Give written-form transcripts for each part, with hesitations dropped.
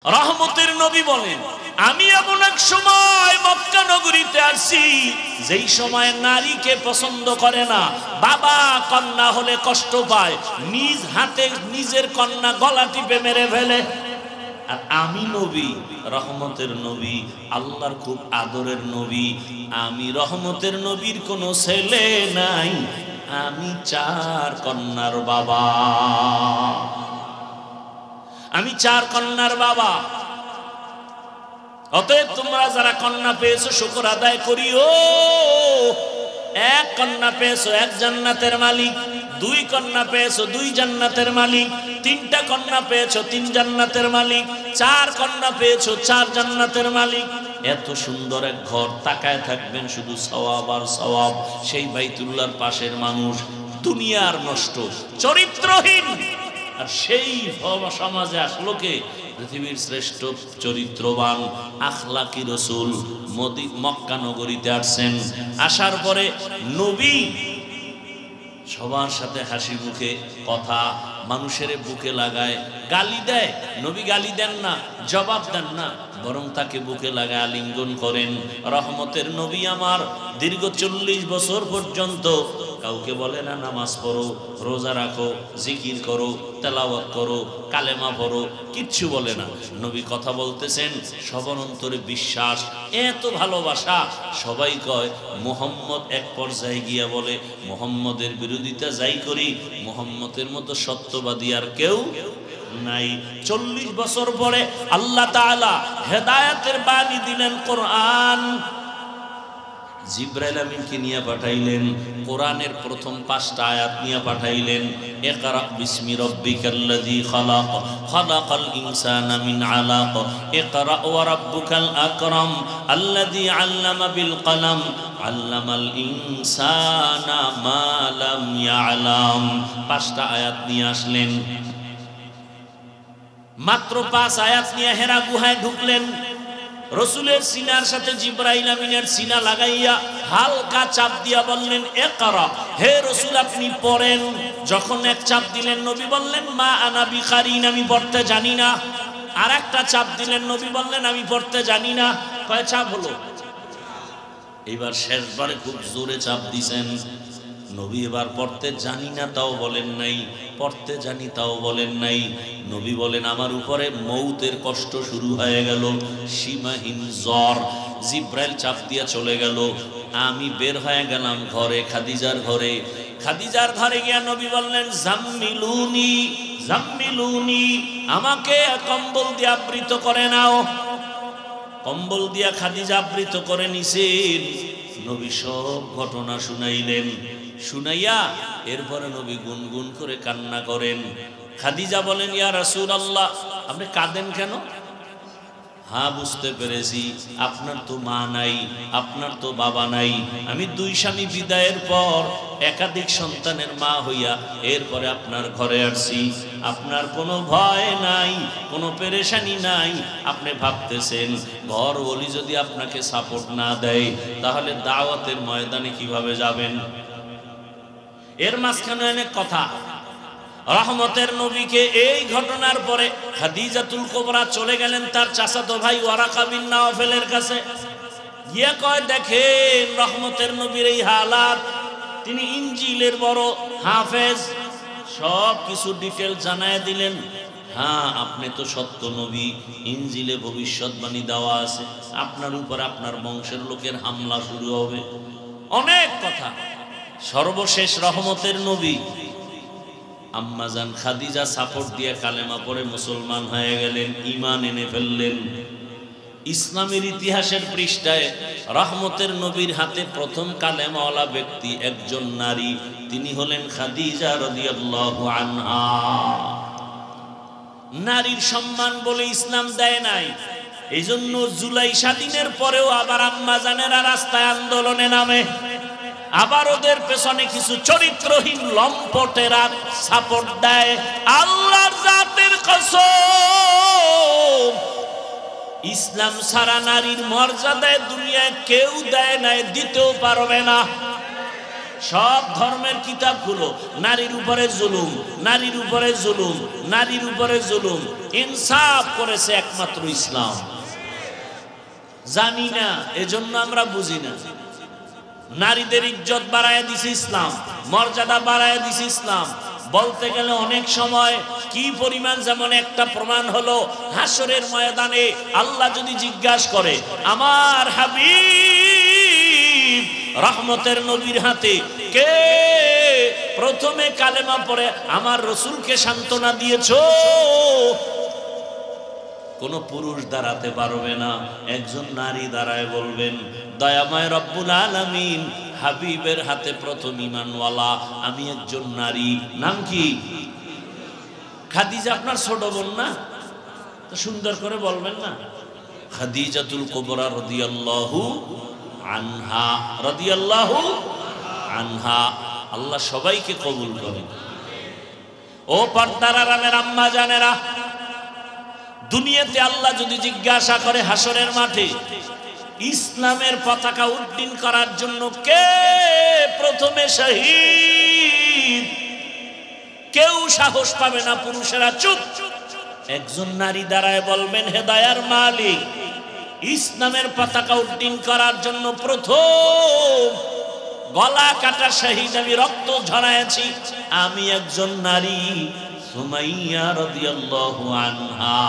রহমতের নবী বলেন, আমি এমন এক সময় মক্কা নগরীতে আসছি যেই সময় নারীকে পছন্দ করে না, বাবা কন্যা হলে কষ্ট পায়, নিজ হাতে নিজের কন্যা গলা টিপে মেরে ফেলে। আর আমি নবী, রহমতের নবী, আল্লাহর খুব আদরের নবী, আমি রহমতের নবীর কোনো ছেলে নাই, আমি 4 কন্যার বাবা, আমি 4 কন্যার বাবা। অতএব তোমরা যারা কন্যা পেয়েছো শুকর আদায় করিও। 1 কন্যা পেয়েছো 1 জান্নাতের মালিক, 2 কন্যা পেয়েছো 2 জান্নাতের মালিক, 3টা কন্যা পেয়েছো 3 জান্নাতের মালিক, 4 কন্যা পেয়েছো 4 জান্নাতের মালিক। এত সুন্দর এক ঘর, তাকায় থাকবেন শুধু সওয়াব আর সওয়াব। সেই বাইতুল্লাহর পাশের মানুষ দুনিয়ার নষ্ট, চরিত্রহীন, আর সেই সমাজে আসলো কে? পৃথিবীর শ্রেষ্ঠ চরিত্রবান আখলাকি রসুল মক্কা নগরীতে আসছেন। আসার পরে নবী সবার সাথে হাসি মুখে কথা, মানুষের বুকে লাগায়, গালি দেয়, নবী গালি দেন না, জবাব দেন না, বরং তাকে বুকে লাগায় আলিঙ্গন করেন। রহমতের নবী আমার দীর্ঘ 40 বছর পর্যন্ত কাউকে বলে না নামাজ পড়ো, রোজা রাখো, জিকির করো, তেলাওয়াত করো, কালেমা পড়ো, কিচ্ছু বলে না। নবী কথা বলতেছেন, সবার অন্তরে বিশ্বাস, এত ভালোবাসা। সবাই কয় মুহাম্মদ, এক পর্যায়ে গিয়া বলে মুহাম্মদের বিরোধিতা যাই করি, মুহাম্মদের মতো সত্যবাদী আর কেউ নাই। 40 বছর পরে আল্লাহ তাআলা হেদায়েতের বাণী দিলেন, কোরআন। জিবরাইল আমিনকে নিয়ে পাঠাইলেন, কোরআনের প্রথম 5টা আয়াত নিয়ে পাঠাইলেন। ইকরা বিসমি রাব্বিকাল্লাযী খালাক, খালাকাল ইনসানা মিন আলাক, ইকরা ওয়া রাব্বুকাল আকরাম, আল্লাযী আল্লামা বিল কলম, আল্লামাল ইনসানা মা লাম ইয়ালাম। 5টা আয়াত নিয়ে আসলেন। মাত্র 5 আয়াত নিয়ে হেরা গুহায় ঢুকলেন। রসুলের সিনার সাথে জিবরাইল আমিনের সিনা লাগাইয়া হালকা চাপ দিয়া বললেন, ইকরা, হে রসুল আপনি পড়েন। যখন এক চাপ দিলেন, নবী বললেন মা আনা বিকারিন, আমি পড়তে জানি না। আর একটা চাপ দিলেন, নবী বললেন আমি পড়তে জানি না। কয় চাপ হলো? এবার শেষবারে খুব জোরে চাপ দিছেন। নবী এবার পড়তে জানি না তাও বলেন নাই, পড়তে জানি তাও বলেন নাই। নবী বলেন আমার উপরে মৌতের কষ্ট শুরু হয়ে গেল, সীমাহীন জ্বর। জিব্রাইল চাপ দিয়া চলে গেল। আমি বের হয়ে গেলাম ঘরে, খাদিজার ঘরে। খাদিজার ঘরে গিয়া নবী বললেন জাম্মিলুনি, জাম্মিলুনি, আমাকে কম্বল দিয়ে আবৃত করে নাও। কম্বল দিয়া খাদিজা আবৃত করে নিছেন। নবী সব ঘটনা শুনাইলেন। শুনাইয়া এরপরে নবী গুনগুন করে কান্না করেন। খাদিজা বলেন ইয়া রাসূলুল্লাহ, আপনি কাঁদেন কেন? হ্যাঁ বুঝতে পেরেছি, আপনার তো মা নাই, আপনার তো বাবা নাই। আমি 2 স্বামী বিদায়ের পর একাধিক সন্তানের মা হইয়া এরপরে আপনার ঘরে আসছি। আপনার কোনো ভয় নাই, কোনো পেরেশানি নাই। আপনি ভাবতেছেন ঘর ওলি যদি আপনাকে সাপোর্ট না দেয়, তাহলে দাওয়াতের ময়দানে কিভাবে যাবেন? এর মাঝখানে অনেক কথা। রহমতের নবীকে এই ঘটনার পরে খাদিজাতুল কুবরা চলে গেলেন তার চাচাতো ভাই ওয়ারাকা বিন নাওফেলের কাছে। গিয়ে কয়, দেখেন রহমতের নবীর এই হালাত। তিনি ইনজিলের বড় হাফেজ, সব কিছু ডিটেল জানায় দিলেন। হ্যাঁ আপনি তো সত্য নবী, ইনজিলে ভবিষ্যৎবাণী দেওয়া আছে, আপনার উপর আপনার বংশের লোকের হামলা শুরু হবে, অনেক কথা। সর্বশেষ রহমতের নবী আম্মাজান খাদিজা সাপোর্ট দিয়ে কালেমা পড়ে মুসলমান হয়ে গেলেন, ঈমান এনে ফেললেন। ইসলামের ইতিহাসের পৃষ্ঠায় রহমতের নবীর হাতে প্রথম কালেমাওয়ালা ব্যক্তি একজন নারী, তিনি হলেন খাদিজা রাদিয়াল্লাহু আনহা। নারীর সম্মান বলে ইসলাম দেয় নাই, এই জন্য জুলাই স্বাধীনের পরেও আবার আম্মাজানেরা রাস্তায় আন্দোলনে নামে। আবার ওদের পেছনে কিছু চরিত্রহীন লম্পটেরা সাপোর্ট দেয়। আল্লাহর জাতের কসম, ইসলাম ছাড়া নারীর মর্যাদায় দুনিয়ায় কেউ দেয় নাই, দিতেও পারবে না। সব ধর্মের কিতাবগুলো নারীর উপরে জুলুম, নারীর উপরে জুলুম, নারীর উপরে জুলুম। ইনসাফ করেছে একমাত্র ইসলাম। জানি না, এজন্য আমরা বুঝি না। নারীদের ইজ্জত বাড়ায় দিছে ইসলাম, মর্যাদা বাড়ায় দিছে ইসলাম। বলতে গেলে অনেক সময় কি পরিমাণ, যেমন একটা প্রমাণ হলো হাসরের ময়দানে আল্লাহ যদি জিজ্ঞাসা করে, আমার হাবিব রহমতের নবীর হাতে কে প্রথমে কালেমা পড়ে আমার রসুলকে সান্ত্বনা দিয়েছো? কোন পুরুষ দাঁড়াতে পারবে না, একজন নারী দাঁড়ায় বলবেন, দয়াময় রব্বুল আলামিন হাবিবের হাতে প্রথম ঈমানওয়ালা আমি একজন নারী। নাম কি? খাদিজা আপনার ছোট বোন না? তো সুন্দর করে বলবেন না, খাদিজাতুল কুবরা রাদিয়াল্লাহু আনহা, রাদিয়াল্লাহু আনহা। আল্লাহ সবাইকে কবুল করেন। ও পর্দার আড়ালের আম্মা জানেরা, দুনিয়াতে আল্লাহ যদি জিজ্ঞাসা করে হাসরের মাঠে ইসলামের পতাকা উড্ডীন করার জন্য কে প্রথমে শহীদ, কেউ সাহস পাবে না, পুরুষেরা চুপ। একজন নারী দাঁড়ায় বলবেন, হে দয়ার মালিক, ইসলামের পতাকা উড্ডীন করার জন্য প্রথম গলা কাটা শহীদ, আমি রক্ত ঝরাইছি, আমি একজন নারী, সুমাইয়া রাদিয়াল্লাহু আনহা।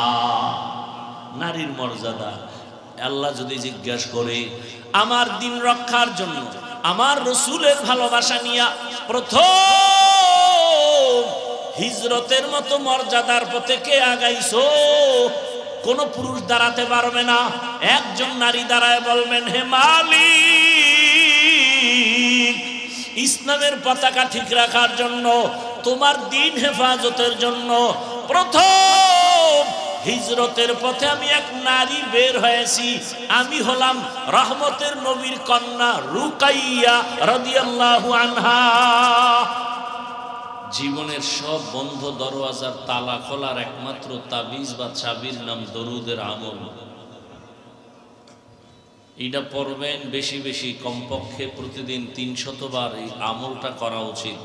নারীর মর্যাদা। আল্লাহ যদি জিজ্ঞাসা করে আমার দিন রক্ষার জন্য আমার রসুলের ভালোবাসা নিয়ে প্রথম হিজরতের মতো মর্যাদার পথে কে আগাইছো? কোন পুরুষ দাঁড়াতে পারবে না। একজন নারী দাঁড়ায় বলবেন, হে মালিক, ইসলামের পতাকা ঠিক রাখার জন্য, তোমার দিন হেফাজতের জন্য প্রথম হিজরতের পথে আমি এক নারী বের হয়েছি, আমি হলাম রহমতের নবীর কন্যা রুকাইয়া রাদিয়াল্লাহু আনহা। জীবনের সব বন্ধ দরওয়াজার তালা খোলার একমাত্র তাবিজ বা চাবির নাম দরুদের আমল। এটা পড়বেন বেশি বেশি, কমপক্ষে প্রতিদিন 300 বার এই আমলটা করা উচিত।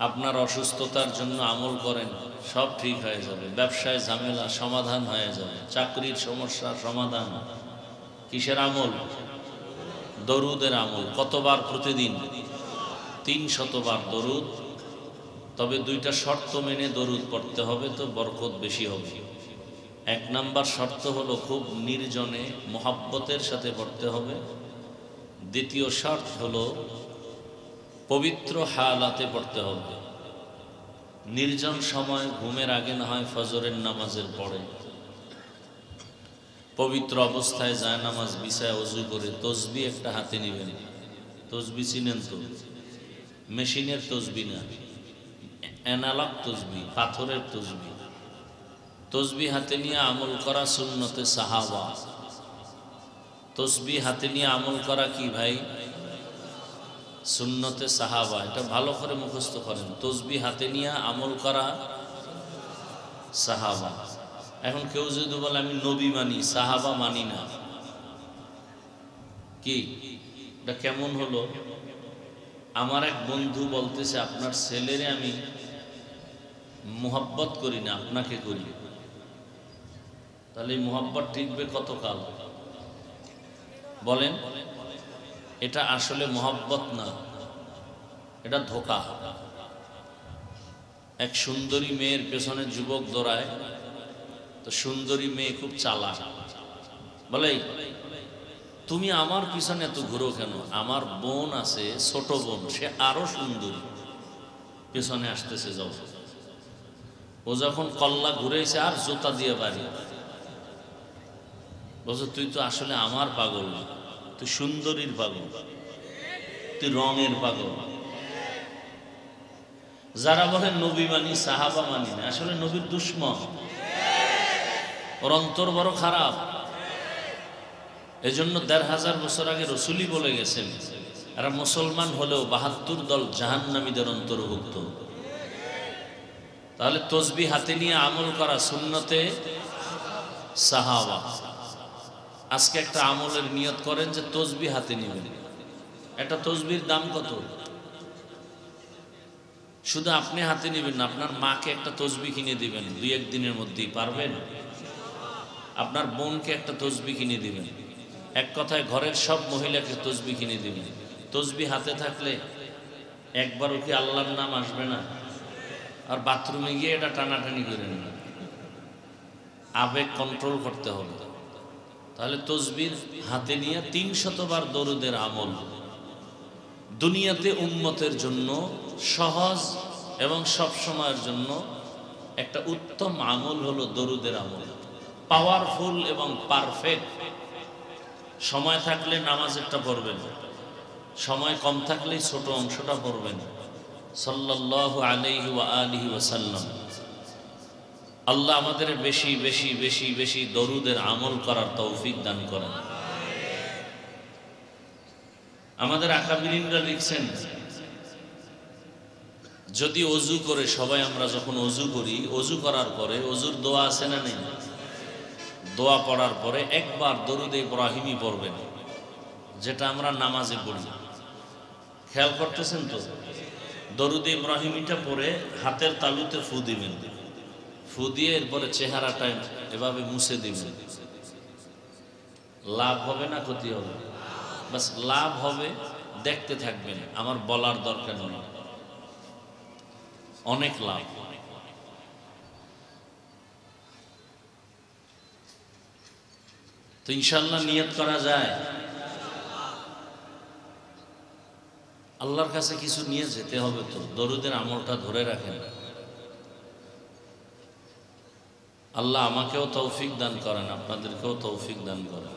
আপনার অসুস্থতার জন্য আমল করেন, সব ঠিক হয়ে যাবে। ব্যবসায় ঝামেলা সমাধান হয়ে যাবে, চাকরির সমস্যার সমাধান। কিসের আমল? দরুদের আমল। কতবার? প্রতিদিন 300 বার দরুদ। তবে 2টা শর্ত মেনে দরুদ পড়তে হবে, তো বরকত বেশি হবে। 1 নাম্বার শর্ত হলো খুব নির্জনে মোহাব্বতের সাথে পড়তে হবে। দ্বিতীয় শর্ত হলো পবিত্র হালাতে পড়তে হবে। নির্জন সময়, ঘুমের আগে না হয় ফজরের নামাজের পরে, পবিত্র অবস্থায় জায়নামাজ বিছায় ওযু করে তসবিহ একটা হাতে নেবেন। তসবিহ চিনেন তো? মেশিনের তসবিহ না, অ্যানালগ তসবিহ, পাথরের তসবিহ। তসবিহ হাতে নিয়ে আমল করা সুন্নতে সাহাবা। তসবিহ হাতে নিয়ে আমল করা কি ভাই? সুন্নতে সাহাবা। এটা ভালো করে মুখস্থ করেন। তসবিহ হাতে নিয়ে আমল করা সাহাবা। এখন কেউ যদি বলে আমি নবী মানি, সাহাবা মানি না, কি এটা কেমন হলো? আমার এক বন্ধু বলতেছে, আপনার ছেলেরে আমি মুহাব্বত করি না, আপনাকে করি। তাহলে মুহাব্বত টিকবে কতকাল বলেন? এটা আসলে মুহাব্বত না, এটা ধোঁকা। এক সুন্দরী মেয়ের পেছনে যুবক দৌড়ায়, তো সুন্দরী মেয়ে খুব চালাক, বলে তুমি আমার পিছনে এত ঘুরো কেন? আমার বোন আছে, ছোট বোন, সে আরো সুন্দরী, পেছনে আসতেছে, যাও। ও যখন কল্লা ঘুরেছে আর জুতা দিয়ে বাড়ি, বলছো তুই তো আসলে আমার পাগল না, তুই সুন্দরীর পাগল, তুই রঙের পাগল। যারা বলেন নবী মানি, সাহাবা মানি না, আসলে নবীর দুশ্মন, ওর অন্তর বড় খারাপ। এজন্য ১৫০০ বছর আগে রসুলই বলে গেছেন, এরা মুসলমান হলেও ৭২ দল জাহান্নামীদের অন্তর্ভুক্ত। তাহলে তসবিহ হাতে নিয়ে আমল করা সুন্নতে সাহাবা। আজকে একটা আমলের নিয়ত করেন যে তসবিহ হাতে নেবেন, একটা তসবির দাম কত? শুধু আপনি হাতে নেবেন না, আপনার মাকে একটা তসবি কিনে দিবেন 2-1 দিনের মধ্যেই, পারবেন? আপনার বোনকে একটা তসবি কিনে দিবেন, এক কথায় ঘরের সব মহিলাকে তসবি কিনে দিবেন। তসবি হাতে থাকলে একবারও কি আল্লাহর নাম আসবে না? আর বাথরুমে গিয়ে এটা টানাটানি করেন না, আবেগ কন্ট্রোল করতে হবে। তাহলে তসবির হাতে নিয়ে 300 বার দরুদের আমল। দুনিয়াতে উম্মতের জন্য সহজ এবং সব সময়ের জন্য একটা উত্তম আমল হলো দরুদের আমল, পাওয়ারফুল এবং পারফেক্ট। সময় থাকলে নামাজেরটা পড়বেন, সময় কম থাকলে ছোট অংশটা পড়বেন। সাল্লাল্লাহু আলাইহি ওয়া আলিহি ওয়াসাল্লাম। আল্লাহ আমাদের বেশি বেশি বেশি বেশি দরুদের আমল করার তৌফিক দান করেন। আমাদের আকাবিরিনরা লিখছেন, যদি ওযু করে সবাই, আমরা যখন ওযু করি, ওযু করার পরে ওযুর দোয়া আছে না নেই? দোয়া পড়ার পরে একবার দরুদ ইব্রাহিমী পড়বেন, যেটা আমরা নামাজে পড়ি। খেয়াল করতেছেন তো? দরুদ ইব্রাহিমীটা পড়ে হাতের তালুতে ফু দিবেন, ফু দিয়ে এরপরে চেহারাটা এভাবে মুছে দিবেন। লাভ হবে না ক্ষতি হবে? বাস লাভ হবে, দেখতে থাকবেন, আমার বলার দরকার নেই, অনেক লাভ। তো ইনশাআল্লাহ নিয়ত করা যায়, আল্লাহর কাছে কিছু নিয়ে যেতে হবে। তো দরুদের আমলটা ধরে রাখেন। আল্লাহ আমাকেও তৌফিক দান করেন, আপনাদেরকেও তৌফিক দান করেন।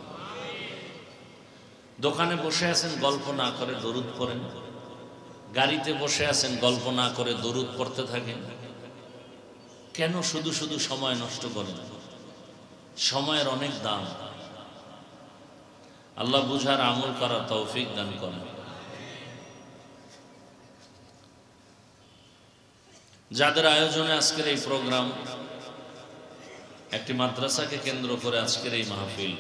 দোকানে বসে আছেন, গল্প না করে দরুদ পড়েন। গাড়িতে বসে আছেন, গল্প না করে দরুদ পড়তে থাকেন। কেন শুধু শুধু সময় নষ্ট করেন? সময়ের অনেক দাম। আল্লাহ বুঝার আমল করার তৌফিক দান করেন। যাদের আয়োজনে আজকের এই প্রোগ্রাম, একটি মাদ্রাসাকে কেন্দ্র করে আজকের এই মাহফিল,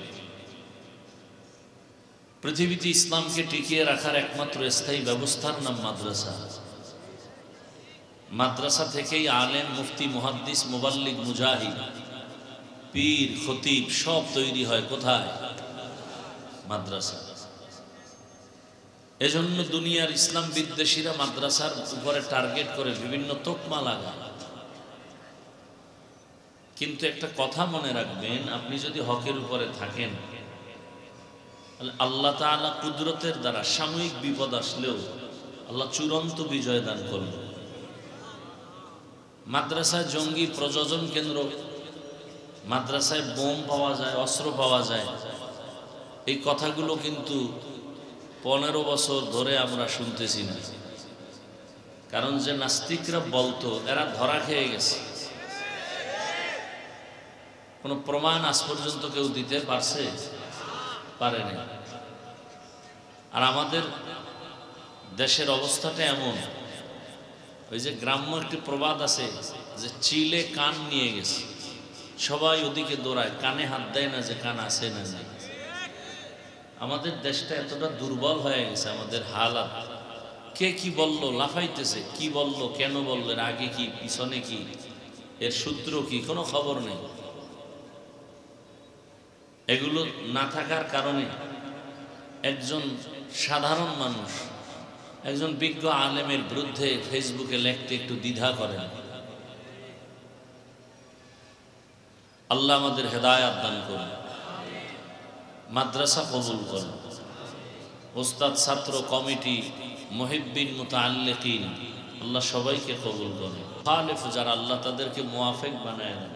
পৃথিবীতে ইসলামকে টিকিয়ে রাখার একমাত্র স্থায়ী ব্যবস্থার নাম মাদ্রাসা। মাদ্রাসা থেকেই আলেম, মুফতি, মুহাদ্দিস, মুবাল্লিগ, মুজাহিদ, পীর, খতিব সব তৈরি হয়। কোথায়? মাদ্রাসা। এজন্য দুনিয়ার ইসলাম বিদ্বেষীরা মাদ্রাসার উপরে টার্গেট করে বিভিন্ন তোকমা লাগায়। কিন্তু একটা কথা মনে রাখবেন, আপনি যদি হকের উপরে থাকেন, আল্লাহ তাআলা কুদরতের দ্বারা সাময়িক বিপদ আসলেও আল্লাহ চূড়ান্ত বিজয় দান করবেন। মাদ্রাসায় জঙ্গি প্রযোজন কেন্দ্র, মাদ্রাসায় বোম পাওয়া যায়, অস্ত্র পাওয়া যায়, এই কথাগুলো কিন্তু 15 বছর ধরে আমরা শুনতেছি না। কারণ যে নাস্তিকরা বলতো, এরা ধরা খেয়ে গেছে। কোনো প্রমাণ আজ পর্যন্ত কেউ দিতে পারছে? পারেনি। আর আমাদের দেশের অবস্থাটা এমন, ওই যে গ্রাম্য একটি প্রবাদ আছে যে চিলে কান নিয়ে গেছে, সবাই ওদিকে দৌড়ায়, কানে হাত দেয় না যে কান আছে না নাই। আমাদের দেশটা এতটা দুর্বল হয়ে গেছে, আমাদের হালাত। কে কি বললো লাফাইতেছে, কি বললো, কেন বললো, এর আগে কি, পিছনে কি, এর সূত্র কি, কোনো খবর নেই। এগুলো না থাকার কারণে একজন সাধারণ মানুষ একজন বিজ্ঞ আলেমের বিরুদ্ধে ফেসবুকে লিখতে একটু দ্বিধা করেন। আল্লাহ আমাদের হেদায়েত দান করুন, মাদ্রাসা কবুল করুন, ওস্তাদ, ছাত্র, কমিটি, মুহিব্বিন, মুতাআল্লিকিন, আল্লাহ সবাইকে কবুল করুন। খালিফ যারা, আল্লাহ তাদেরকে মুওয়াফিক বানায় দেন।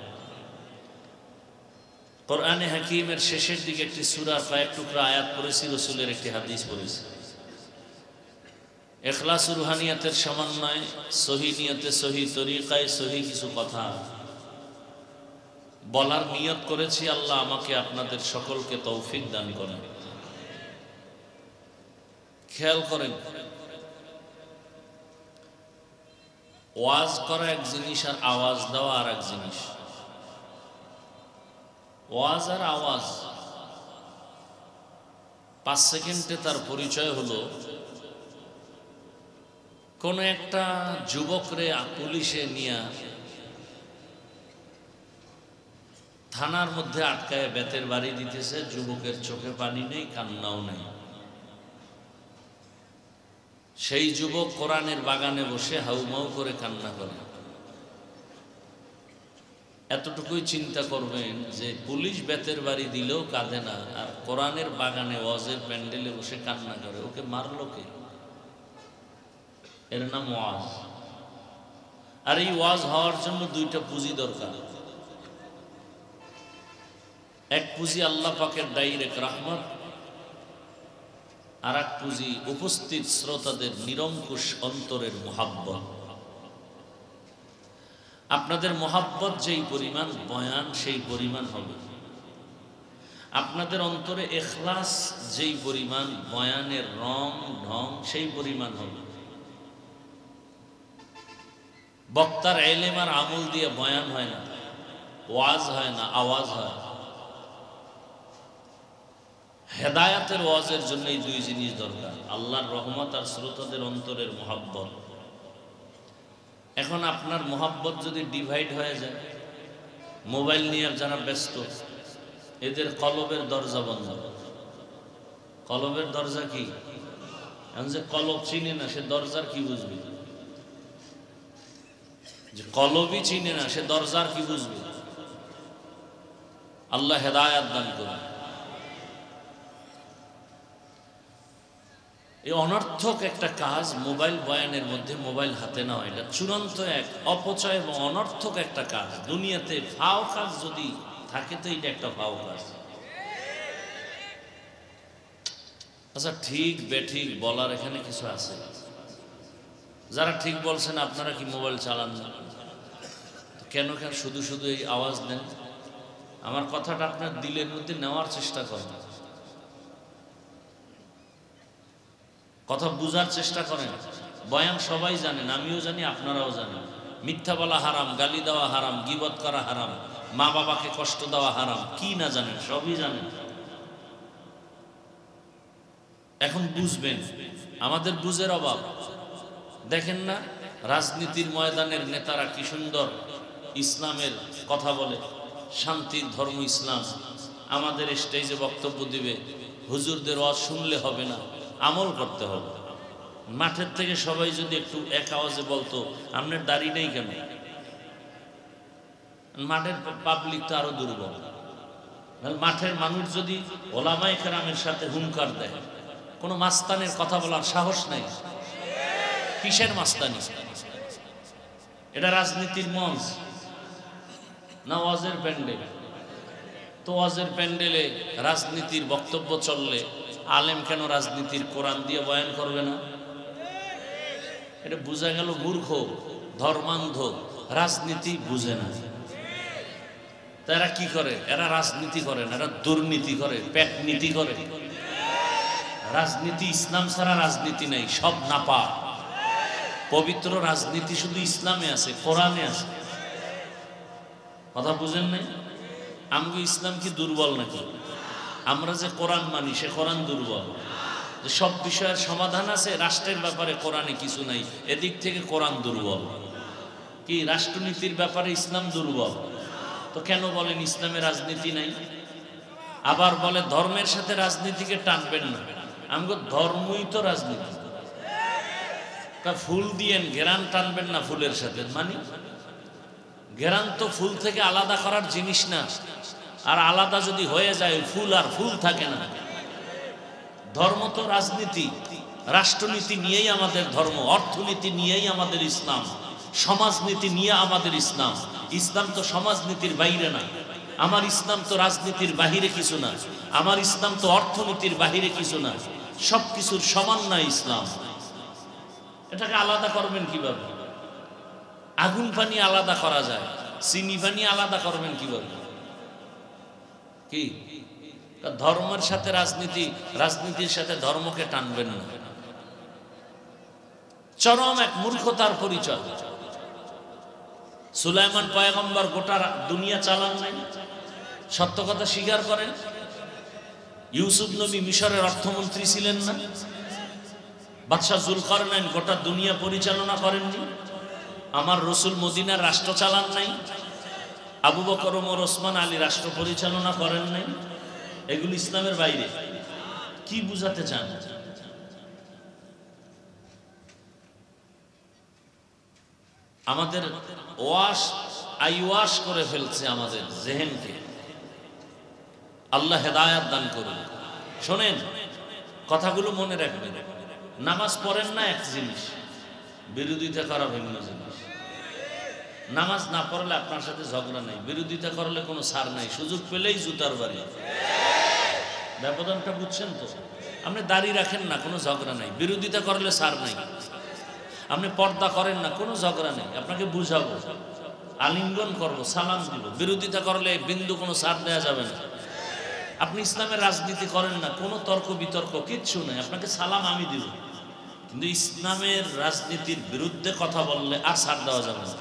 কোরআনে হাকিমের শেষের দিকে একটি সূরার কয়েক টুকরা আয়াত পড়েছি, রাসূলের একটি হাদিস পড়েছি। ইখলাস রুহানিয়াতের সমন্বয়, সহি নিয়তে, সহি তরিকায়, সহি কিছু কথা বলার নিয়ত করেছি। আল্লাহ আমাকে আপনাদের সকলকে তৌফিক দান করেন। খেয়াল করেন, ওয়াজ করা এক জিনিস আর আওয়াজ দেওয়া আর এক জিনিস। ওয়াজ আর আওয়াজ 5 সেকেন্ডে তার পরিচয় হলো কোন একটা যুবকরে পুলিশে নিয়ে থানার মধ্যে আটকায় বেতের বাড়ি দিতেছে। যুবকের চোখে পানি নেই, কান্নাও নেই। সেই যুবক কোরআনের বাগানে বসে হাউমাউ করে কান্না করে। এতটুকুই চিন্তা করবেন যে পুলিশ বেতের বাড়ি দিলেও কাঁদে না, আর কোরআনের বাগানে ওয়াজের প্যান্ডেলে বসে কান্না করে। ওকে মারলো কে? এর নাম ওয়াজ। আর এই ওয়াজ হওয়ার জন্য দুইটা পুঁজি দরকার। এক পুঁজি আল্লাহ পাকের ডাইরেক্ট রহমত, আর এক পুঁজি উপস্থিত শ্রোতাদের নিরঙ্কুশ অন্তরের মুহাব্বত। আপনাদের মুহাব্বত যেই পরিমাণ, বয়ান সেই পরিমাণ হবে। আপনাদের অন্তরে ইখলাস যেই পরিমাণ, বয়ানের রং ঢং সেই পরিমাণ হবে। বক্তার ইলম আর আমল দিয়ে বয়ান হয় না, ওয়াজ হয় না, আওয়াজ হয়। হেদায়াতের ওয়াজের জন্য এই দুই জিনিস দরকার, আল্লাহর রহমত আর শ্রোতাদের অন্তরের মুহাব্বত। এখন আপনার মুহাব্বত যদি ডিভাইড হয়ে যায়, মোবাইল নিয়ে যারা ব্যস্ত, এদের কলবের দরজা বন্ধ। কলবের দরজা কি? এখন যে কলব চিনে না সে দরজার কি বুঝবে? যে কলবই চিনে না সে দরজার কি বুঝবে? আল্লাহ হেদায়াত দান করুন। এই অনর্থক একটা কাজ মোবাইল বয়ানের মধ্যে মোবাইল হাতে নেওয়া, এটা চূড়ান্ত এক অপচয় এবং অনর্থক একটা কাজ। দুনিয়াতে ফাও কাজ যদি থাকে তো এটা একটা ফাও কাজ। আচ্ছা, ঠিক বেঠিক বলার এখানে কিছু আছে? যারা ঠিক বলছেন আপনারা কি মোবাইল চালান না? কেন কেন শুধু শুধু এই আওয়াজ দেন? আমার কথাটা আপনার দিলের মধ্যে নেওয়ার চেষ্টা করেন, কথা বুঝার চেষ্টা করেন। বয়ান সবাই জানেন, আমিও জানি, আপনারাও জানেন। মিথ্যা বলা হারাম, গালি দেওয়া হারাম, গীবত করা হারাম, মা বাবাকে কষ্ট দেওয়া হারাম। কি না জানেন? সবই জানেন। এখন বুঝবেন, আমাদের বুঝের অভাব। দেখেন না রাজনীতির ময়দানের নেতারা কি সুন্দর ইসলামের কথা বলে, শান্তির ধর্ম ইসলাম। আমাদের স্টেজে বক্তব্য দিবে, হুজুরদের ওয়াজ শুনলে হবে না, আমল করতে হবে। মাঠের থেকে সবাই যদি একটু এক আওয়াজে বলতো আপনার দাড়ি নেই কেন, মাঠের পাবলিক তো আরো দুর্বল। মাঠের মানুষ যদি ওলামায়ে কেরামের সাথে হুঙ্কার দেয়, কোনো মাস্তানের কথা বলার সাহস নাই। কিসের মাস্তানি? এটা রাজনীতির মঞ্চ না ওয়াজের প্যান্ডেল? তো ওয়াজের প্যান্ডেলে রাজনীতির বক্তব্য চললে আলেম কেন রাজনীতির কোরআন দিয়ে বয়ান করবে না? এটা বোঝা গেল মূর্খ, ধর্মান্ধ, রাজনীতি বুঝে না। তারা কি করে? এরা রাজনীতি করে না, এরা দুর্নীতি করে, পেট নীতি করে। রাজনীতি ইসলাম ছাড়া রাজনীতি নেই, সব নাপা। পবিত্র রাজনীতি শুধু ইসলামে আছে, কোরআনে আছে। কথা বুঝেন নাই? আমগো ইসলাম কি দুর্বল নাকি? আমরা যে কোরআন মানি সে কোরআন দুর্বল? যে সব বিষয়ের সমাধান আছে, রাষ্ট্রের ব্যাপারে কোরআনে কিছু নাই, এদিক থেকে কোরআন দুর্বল। কি রাষ্ট্রনীতির ব্যাপারে ইসলাম দুর্বল? তো কেন বলেন ইসলামে রাজনীতি নাই? আবার বলে ধর্মের সাথে রাজনীতিকে টানবেন না। আমগো ধর্মই তো রাজনীতি। ফুল দিয়েন, ঘেরান টানবেন না ফুলের সাথে, মানে ঘেরান তো ফুল থেকে আলাদা করার জিনিস না। আর আলাদা যদি হয়ে যায় ফুল আর ফুল থাকে না। ধর্ম তো রাজনীতি, রাষ্ট্রনীতি নিয়েই আমাদের ধর্ম, অর্থনীতি নিয়েই আমাদের ইসলাম, সমাজনীতি নিয়ে আমাদের ইসলাম। ইসলাম তো সমাজনীতির বাইরে না। আমার ইসলাম তো রাজনীতির বাহিরে কিছু না, আমার ইসলাম তো অর্থনীতির বাহিরে কিছু না। সবকিছুর সমন্বয় ইসলাম। এটাকে আলাদা করবেন কিভাবে? আগুন পানি আলাদা করা যায়, চিনি পানি আলাদা করবেন কিভাবে? কি ধর্মের সাথে রাজনীতি, রাজনীতির সাথে ধর্মকে টানবেন না। চরম এক মূর্খতার পরিচয়। সুলাইমান পয়গম্বর গোটা দুনিয়া চালান নাই, সত্য কথা স্বীকার করেন। ইউসুফ নবী মিশরের অর্থমন্ত্রী ছিলেন না? বাদশাহ জুলকারনাইন গোটা দুনিয়া পরিচালনা করেননি? আমার রসুল মদিনার রাষ্ট্র চালান নাই? আবু বকর, ওমর, ওসমান, আলী রাষ্ট্র পরিচালনা করেন নাই? এগুলো ইসলামের বাইরে। কি বুঝাতে চান? আমাদের ওয়াশ করে ফেলছে আমাদের জেহেনকে। আল্লাহ হেদায়াত দান করুন। শোনেন, কথাগুলো মনে রাখবেন। নামাজ পড়েন না এক জিনিস, বিরোধিতা করা ভিন্ন জিনিস। নামাজ না পড়লে আপনার সাথে ঝগড়া নাই, বিরোধিতা করলে কোনো ছাড় নাই, সুযোগ পেলেই জুতার বাড়ি। ব্যবধানটা বুঝছেন তো? আপনি দাড়ি রাখেন না, কোনো ঝগড়া নাই, বিরোধিতা করলে ছাড় নাই। আপনি পর্দা করেন না, কোনো ঝগড়া নেই, আপনাকে বুঝাবো, আলিঙ্গন করবো, সালাম দিব, বিরোধিতা করলে বিন্দু কোনো ছাড় দেওয়া যাবে না। আপনি ইসলামের রাজনীতি করেন না, কোনো তর্ক বিতর্ক কিচ্ছু নেই, আপনাকে সালাম আমি দিব, কিন্তু ইসলামের রাজনীতির বিরুদ্ধে কথা বললে আর ছাড় দেওয়া যাবে না।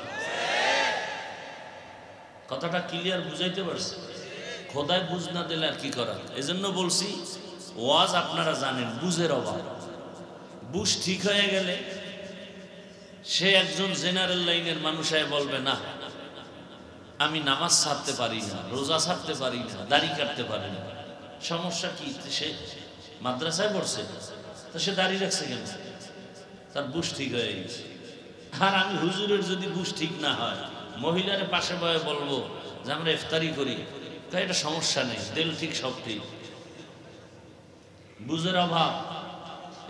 কথাটা ক্লিয়ার বুঝাইতে পারছে? খোদায় বুঝ না দিলে আর কি করার। এজন্য বলছি, ওয়াজ আপনারা জানেন, বুঝের অভাব। বুঝ ঠিক হয়ে গেলে সে একজন জেনারেল লাইনের মানুষ বলবে, না আমি নামাজ ছাড়তে পারি না, রোজা ছাড়তে পারি না, দাড়ি কাটতে পারি না। সমস্যা কি? সে মাদ্রাসায় পড়ছে, তো সে দাড়ি রাখছে কেন? তার বুঝ ঠিক হয়ে গেছে। আর আমি হুজুরের যদি বুঝ ঠিক না হয়, মহিলার পাশে বয়ে বলবো যে আমরা ইফতারি করি, তাই এটা সমস্যা নেই, দিল ঠিক সব ঠিক। বুঝের অভাব,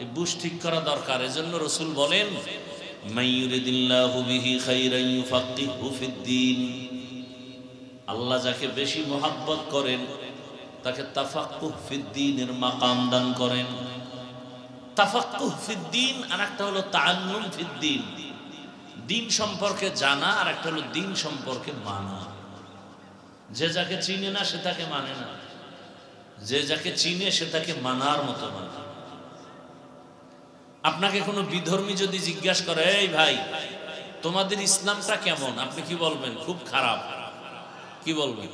এই বুঝ ঠিক করা দরকার। এজন্য রাসূল বলেন, মাইয়ুরিদিল্লাহু বিহি খাইরান ইউফাক্কিহু ফিদ্দীন। আল্লাহ যাকে বেশি মহব্বত করেন তাকে তাফাক্কুহ ফিদ্দীনের মাকাম দান করেন। তাফাক্কুহ ফিদ্দীন আর একটা হলো তাআল্লুম ফিদ্দীন, দিন সম্পর্কে জানা, আর একটা হলো দিন সম্পর্কে মানা। যে যাকে চিনে না সে তাকে মানে না, যে যাকে চিনে সে তাকে মানার মতো মানে। আপনাকে কোনো বিধর্মী যদি জিজ্ঞাসা করে, এই ভাই তোমাদের ইসলামটা কেমন, আপনি কি বলবেন? খুব খারাপ। কি বলবেন?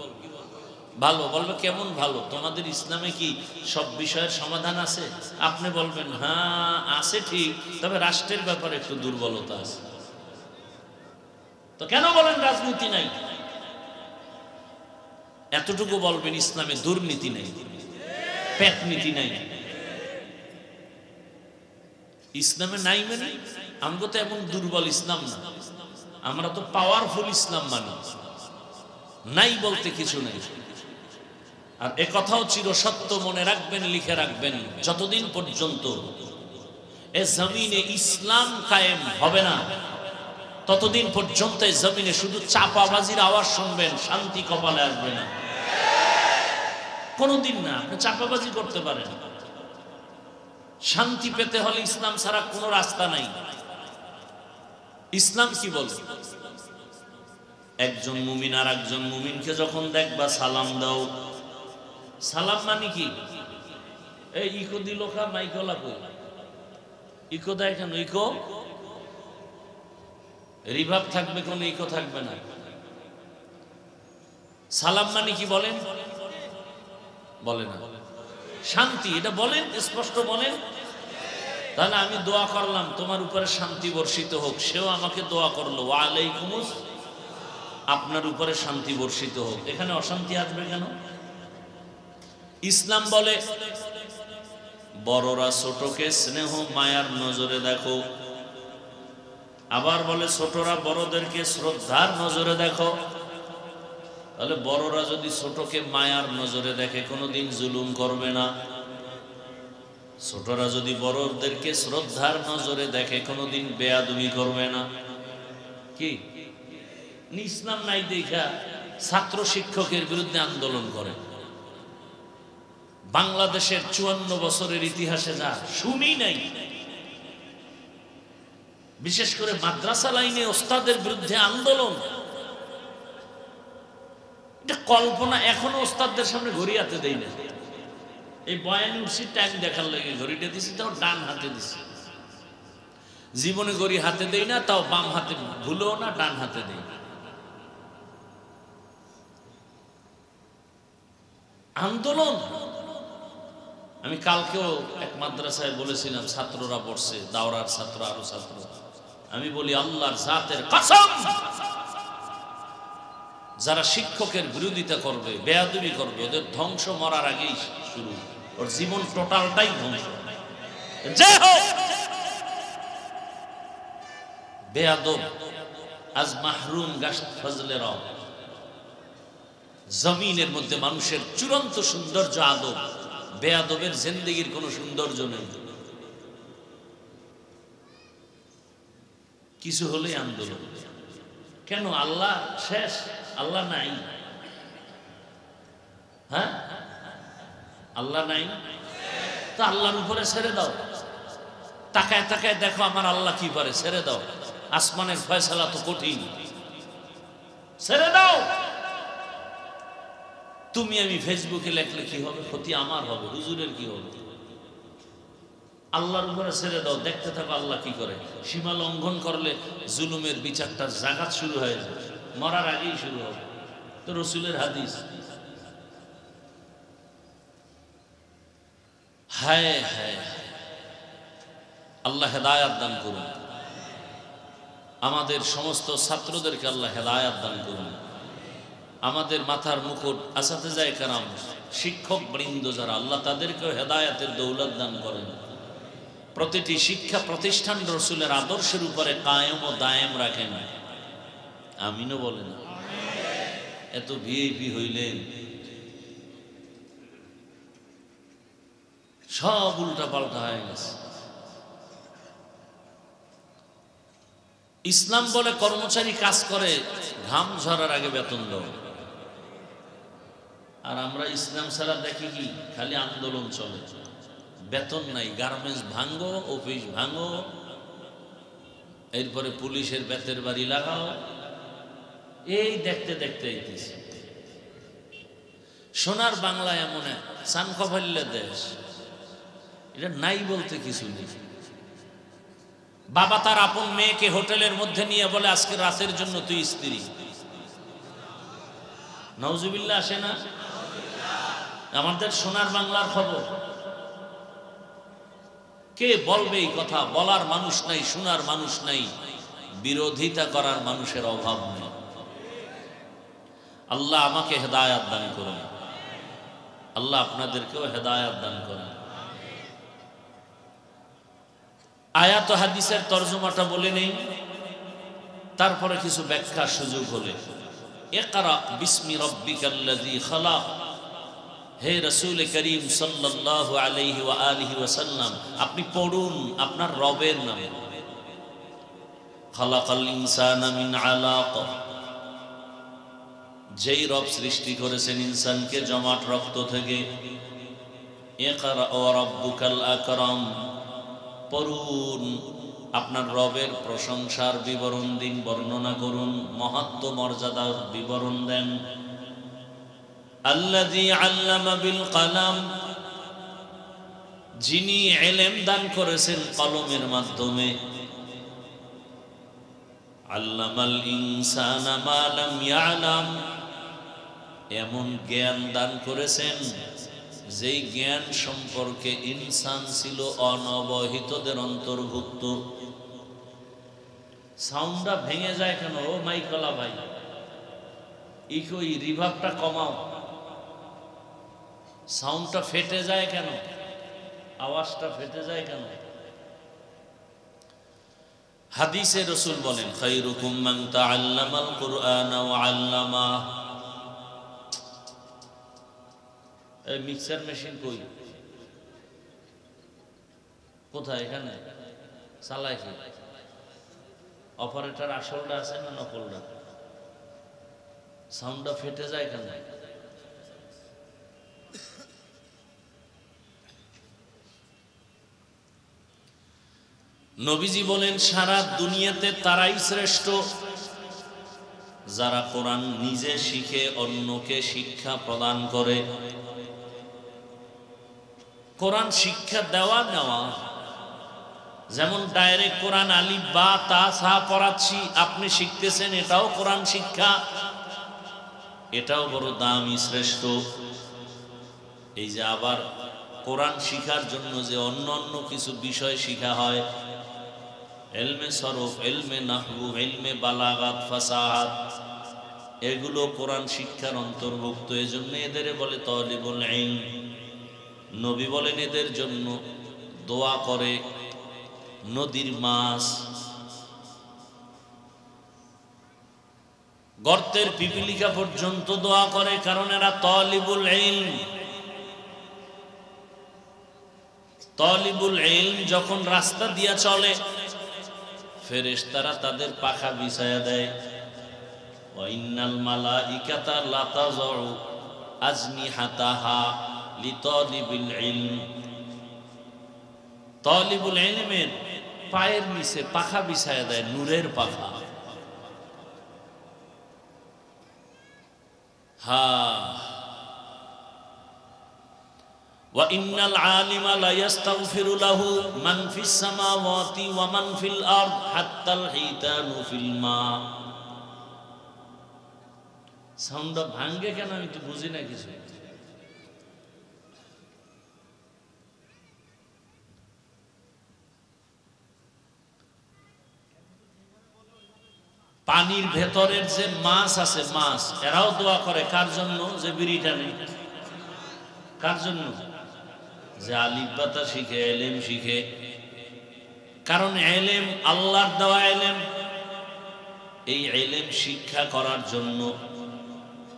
ভালো। বলবে কেমন ভালো? তোমাদের ইসলামে কি সব বিষয়ের সমাধান আছে? আপনি বলবেন হ্যাঁ আছে ঠিক, তবে রাষ্ট্রের ব্যাপারে একটু দুর্বলতা আছে। তো কেন বলেন রাজনীতি নাই? এতটুকু বলবেন ইসলামে দুর্নীতি নেই, পেট নীতি নাই। ইসলামে নাই মানে আমরা তো এমন দুর্বল ইসলাম না, আমরা তো পাওয়ারফুল ইসলাম মানি। নাই বলতে কিছু নেই। আর এ কথাও চিরসত্য মনে রাখবেন, লিখে রাখবেন, যতদিন পর্যন্ত এ জমিনে ইসলাম কায়েম হবে না, ততদিন পর্যন্ত এই জমিনে শুধু চাপাবাজির আওয়াজ শুনবেন, শান্তি কপালে আসবে না। কোনোদিন না। আপনি চাপাবাজি করতে পারেন, শান্তি পেতে হলে ইসলাম ছাড়া কোনো রাস্তা নাই। ইসলাম কি বলে? একজন মুমিন আর একজন মুমিনকে যখন দেখবা সালাম দাও। সালাম মানে কি? এই ইকো দিল কা মাইকলা কই? ইকো দেয় কেন? ইকো রিভাব থাকবে, কোনো ইকো থাকবে না। সালাম মানে কি বলেন? বলে না। শান্তি, এটা বলেন, স্পষ্ট বলেন। তাহলে আমি দোয়া করলাম তোমার উপরে শান্তি বর্ষিত হোক, সেও আমাকে দোয়া করলো ওয়া আলাইকুমুস, আপনার উপরে শান্তি বর্ষিত হোক। এখানে অশান্তি আসবে কেন? ইসলাম বলে বড়রা ছোটকে স্নেহ মায়ার নজরে দেখো, আবার বলে ছোটরা বড়দেরকে শ্রদ্ধার নজরে দেখো। তাহলে বড়রা যদি ছোটকে মায়ার নজরে দেখে কোনোদিন জুলুম করবে না, ছোটরা যদি বড়দেরকে শ্রদ্ধার নজরে দেখে কোনোদিন বেয়াদবি করবে না। কি ইসলাম নাই দেখা ছাত্র শিক্ষকের বিরুদ্ধে আন্দোলন করে। বাংলাদেশের 54 বছরের ইতিহাসে যা শুনি নাই, বিশেষ করে মাদ্রাসা লাইনে ওস্তাদের বিরুদ্ধে আন্দোলন, এটা কল্পনা। এখনো ওস্তাদদের সামনে ঘড়ি হাতে দেই না। এই বয়ান উঠছি টাইম দেখার লাগে ঘড়িটা দিছি, তাও ডান হাতে দিছি। জীবনে ঘড়ি হাতে দেই না, তাও বাম হাতে, ভুলেও না ডান হাতে দেই। আন্দোলন আমি কালকেও এক মাদ্রাসায় বলেছিলাম, ছাত্ররা পড়ছে, দাওরার ছাত্র, আরো ছাত্র, আমি বলি আল্লাহর জাতের কসম, যারা শিক্ষকের বিরোধিতা করবে, বেয়াদবি করবে, ওদের ধ্বংস মরার আগেই শুরু, ওর জীবন টোটালটাই ধ্বংস। যে হোক বেয়াদব আজ মাহরুম গাশত ফজলে রব, জমিনের মধ্যে মানুষের চূড়ান্ত সৌন্দর্য আদব, বেয়াদবের জিন্দেগির কোনো সৌন্দর্য নেই। কিছু হলেই আন্দোলন। কেন? আল্লাহ শেষ, আল্লাহ নাই। হ্যাঁ, আল্লাহ নাই তো আল্লাহর উপরে ছেড়ে দাও, তাকায় তাকায় দেখো আমার আল্লাহ কি পারে, ছেড়ে দাও। আসমানের ফয়সালা তো কঠিন, ছেড়ে দাও। তুমি আমি ফেসবুকে লেখলে কি হবে? ক্ষতি আমার হবে, হুজুরের কি হবে? আল্লাহর উপরে ছেড়ে দাও, দেখতে থাকো আল্লাহ কি করে। সীমা লঙ্ঘন করলে জুলুমের বিচারটা জাগাত শুরু হয়ে যাবে, মরার আগেই শুরু হবে। তো রসুলের হাদিস। হায় হায়, আল্লাহ হেদায়াত দান করুন, আমাদের সমস্ত ছাত্রদেরকে আল্লাহ হেদায়াত দান করুন। আমাদের মাথার মুকুট আসাতেজায়ে কেরাম, শিক্ষক বৃন্দ যারা, আল্লাহ তাদেরকেও হেদায়াতের দৌলত দান করেন। প্রতিটি শিক্ষা প্রতিষ্ঠান রসুলের আদর্শের উপরে কায়েম ও দায়েম রাখেন। আমিনও বলেন। এত ভিআইপি হইলেন, সব উল্টা পাল্টা হয়ে গেছে। ইসলাম বলে কর্মচারী কাজ করে, ঘাম ঝরার আগে বেতন দাও। আর আমরা ইসলাম ছাড়া দেখি কি, খালি আন্দোলন চলে, বেতন নাই। গার্মেন্টস ভাঙো, অফিস ভাঙো, এরপরে পুলিশের বেতের বাড়ি লাগাও, এই দেখতে দেখতে এইতেছে। সোনার বাংলা এমন এক সানকফাল্লে দেশ, এটা নাই বলতে কিছু নেই। বাবা তার আপন মেয়েকে হোটেলের মধ্যে নিয়ে বলে আজকে রাতের জন্য তুই স্ত্রী। নাউজুবিল্লাহ আসে না? আমাদের সোনার বাংলার খবর। কে বলবে এই কথা? বলার মানুষ নাই, শোনার মানুষ নাই, বিরোধিতা করার মানুষের অভাব নেই। আল্লাহ আমাকে হেদায়াত দান করুন, আল্লাহ আপনাদেরকেও হেদায়াত দান করুন। আয়াত ও হাদিসের তরজমাটা বলে নেই, তারপরে কিছু ব্যাখ্যার সুযোগ হলে। ইকরা বিসমি রাব্বিকাল্লাযী খালাক। হে রাসূল করিম সাল্লাল্লাহু আলাইহি ওয়া আলিহি ওয়াসাল্লাম, আপনি পড়ুন আপনার রবের নামে। খালাকাল ইনসানা মিন আলাক, যেই রব সৃষ্টি করেছেন ইনসানকে জমাট রক্ত থেকে। ইকরা ওয়া রাব্বুকাল আকরাম, পড়ুন আপনার রবের প্রশংসার বিবরণ দিন, বর্ণনা করুন, মহত্ব মর্যাদার বিবরণ দেন। আল্লাযী আল্লামা বিল কলম, যিনি ইলম দান করেছেন কলমের মাধ্যমে। আল্লামাল ইনসানা মা লাম ইয়ালাম, এমন জ্ঞান দান করেছেন যেই জ্ঞান সম্পর্কে ইনসান ছিল অনবহিতদের অন্তর্ভুক্ত। সাউন্ডটা ভেঙে যায় কেন? ও মাইকলা ভাই, এই রিভার্বটা কমাও। সাউন্ডটা ফেটে যায় কেন? আওয়াজটা ফেটে যায় কেন? হাদিসে রাসূল বলেন, খায়রুকুম মান তাআল্লামাল কুরআনা ওয়া আল্লামা। এই মিক্সার মেশিন কই? কোথায়? এখানে চালায় কি? অপারেটর আসলটা আছে না নকলটা? সাউন্ডটা ফেটে যায় কেন? নবীজি বলেন, সারা দুনিয়াতে তারাই শ্রেষ্ঠ যারা কোরআন নিজে শিখে অন্যকে শিক্ষা প্রদান করে। কোরআন শিক্ষা দেওয়া নেওয়া, যেমন ডাইরেক্ট কোরআন আলিফ বা তা সা পড়াচ্ছি, আপনি শিখতেছেন, এটাও কোরআন শিক্ষা, এটাও বড় দামি শ্রেষ্ঠ। এই যে আবার কোরআন শিখার জন্য যে অন্য অন্য কিছু বিষয় শিখা হয়, ইলমে সরফ, ইলমে নাহবু, ইলমে বালাগাত, ফাসাহাত, এগুলো কোরআন শিক্ষার অন্তর্ভুক্ত। এজন্য এদের বলে তালিবুল ইলম। নবী বলেন এদের জন্য দোয়া করে নদীর মাছ, গর্তের পিপিলিকা পর্যন্ত দোয়া করে, কারণ এরা তালিবুল ইলম। তালিবুল ইলম যখন রাস্তা দিয়া চলে, ফেরেশতারা তাদের পাখা বিছায়া দেয়। ওয়া ইন্নাল মালাইকাতা লাতাযউ আজনিহাতাহা লিতালিবিল ইলম। তালিবুল ইলমের পায়ের নিচে পাখা বিছায়া দেয়, নূরের পাখা। ওয়া ইন্নাল আলিমা লা ইস্তাগফিরু লাহু মান ফিস সামাওয়াতি ওয়া মান ফিল আরদ হাত্তাল হিতানু ফিল মা। সাউন্ডটা ভাঙ্গে কেন আমি তো বুঝি না কিছু। পানির ভেতরের যে মাছ আছে, মাছ, এরাও দোয়া করে কার জন্য? যে বিড়িটা নেই। কার জন্য? যে আলিফ বাতা শিখে, ইলম শিখে। কারণ ইলম আল্লাহর দেওয়া ইলম। এই ইলম শিক্ষা করার জন্য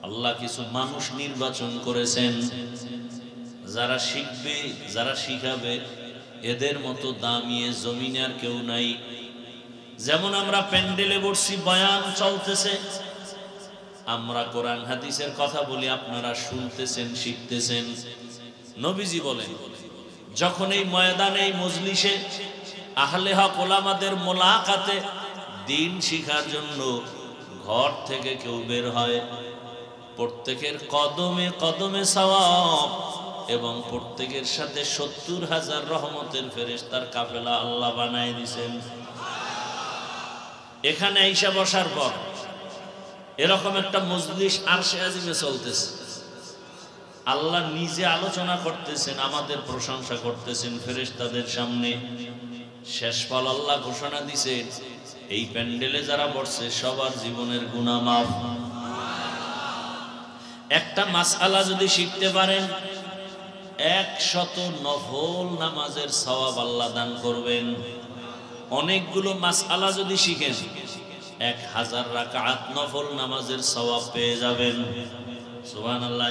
আল্লাহ কিছু মানুষ নির্বাচন করেছেন, যারা শিখবে, যারা শিখাবে। এদের মতো দামি জমিনে আর কেউ নাই। যেমন আমরা প্যান্ডেলে বসছি, বয়ান চলতেছে, আমরা কোরআন হাদিসের কথা বলি, আপনারা শুনতেছেন, শিখতেছেন। নবীজি বলেন, যখন এই ময়দানে, এই মজলিসে আহলে হক ওলামাদের মোলাকাতে দ্বীন শিখার জন্য ঘর থেকে কেউ বের হয়, প্রত্যেকের কদমে কদমে সওয়াব, এবং প্রত্যেকের সাথে ৭০,০০০ রহমতের ফেরেশতার কাফেলা আল্লাহ বানায় দিয়েছেন। এখানে আইসা বসার পর এরকম একটা মজলিস আরশে আজিমে চলতেছে, আল্লাহ নিজে আলোচনা করতেছেন, আমাদের প্রশংসা করতেছেন ফেরেশতাদের সামনে। শেষ ফল আল্লাহ ঘোষণা দিয়েছেন, এই প্যান্ডেলে যারা বসছে সবার জীবনের গুনাহ মাফ। একটা মাসআলা যদি শিখতে পারেন, ১০০ নফল নামাজের সওয়াব আল্লাহ দান করবেন। অনেকগুলো মাসআলা যদি শিখেন, ১০০০ রাকাত নফল নামাজের সওয়াব পেয়ে যাবেন। সুবহানাল্লাহ।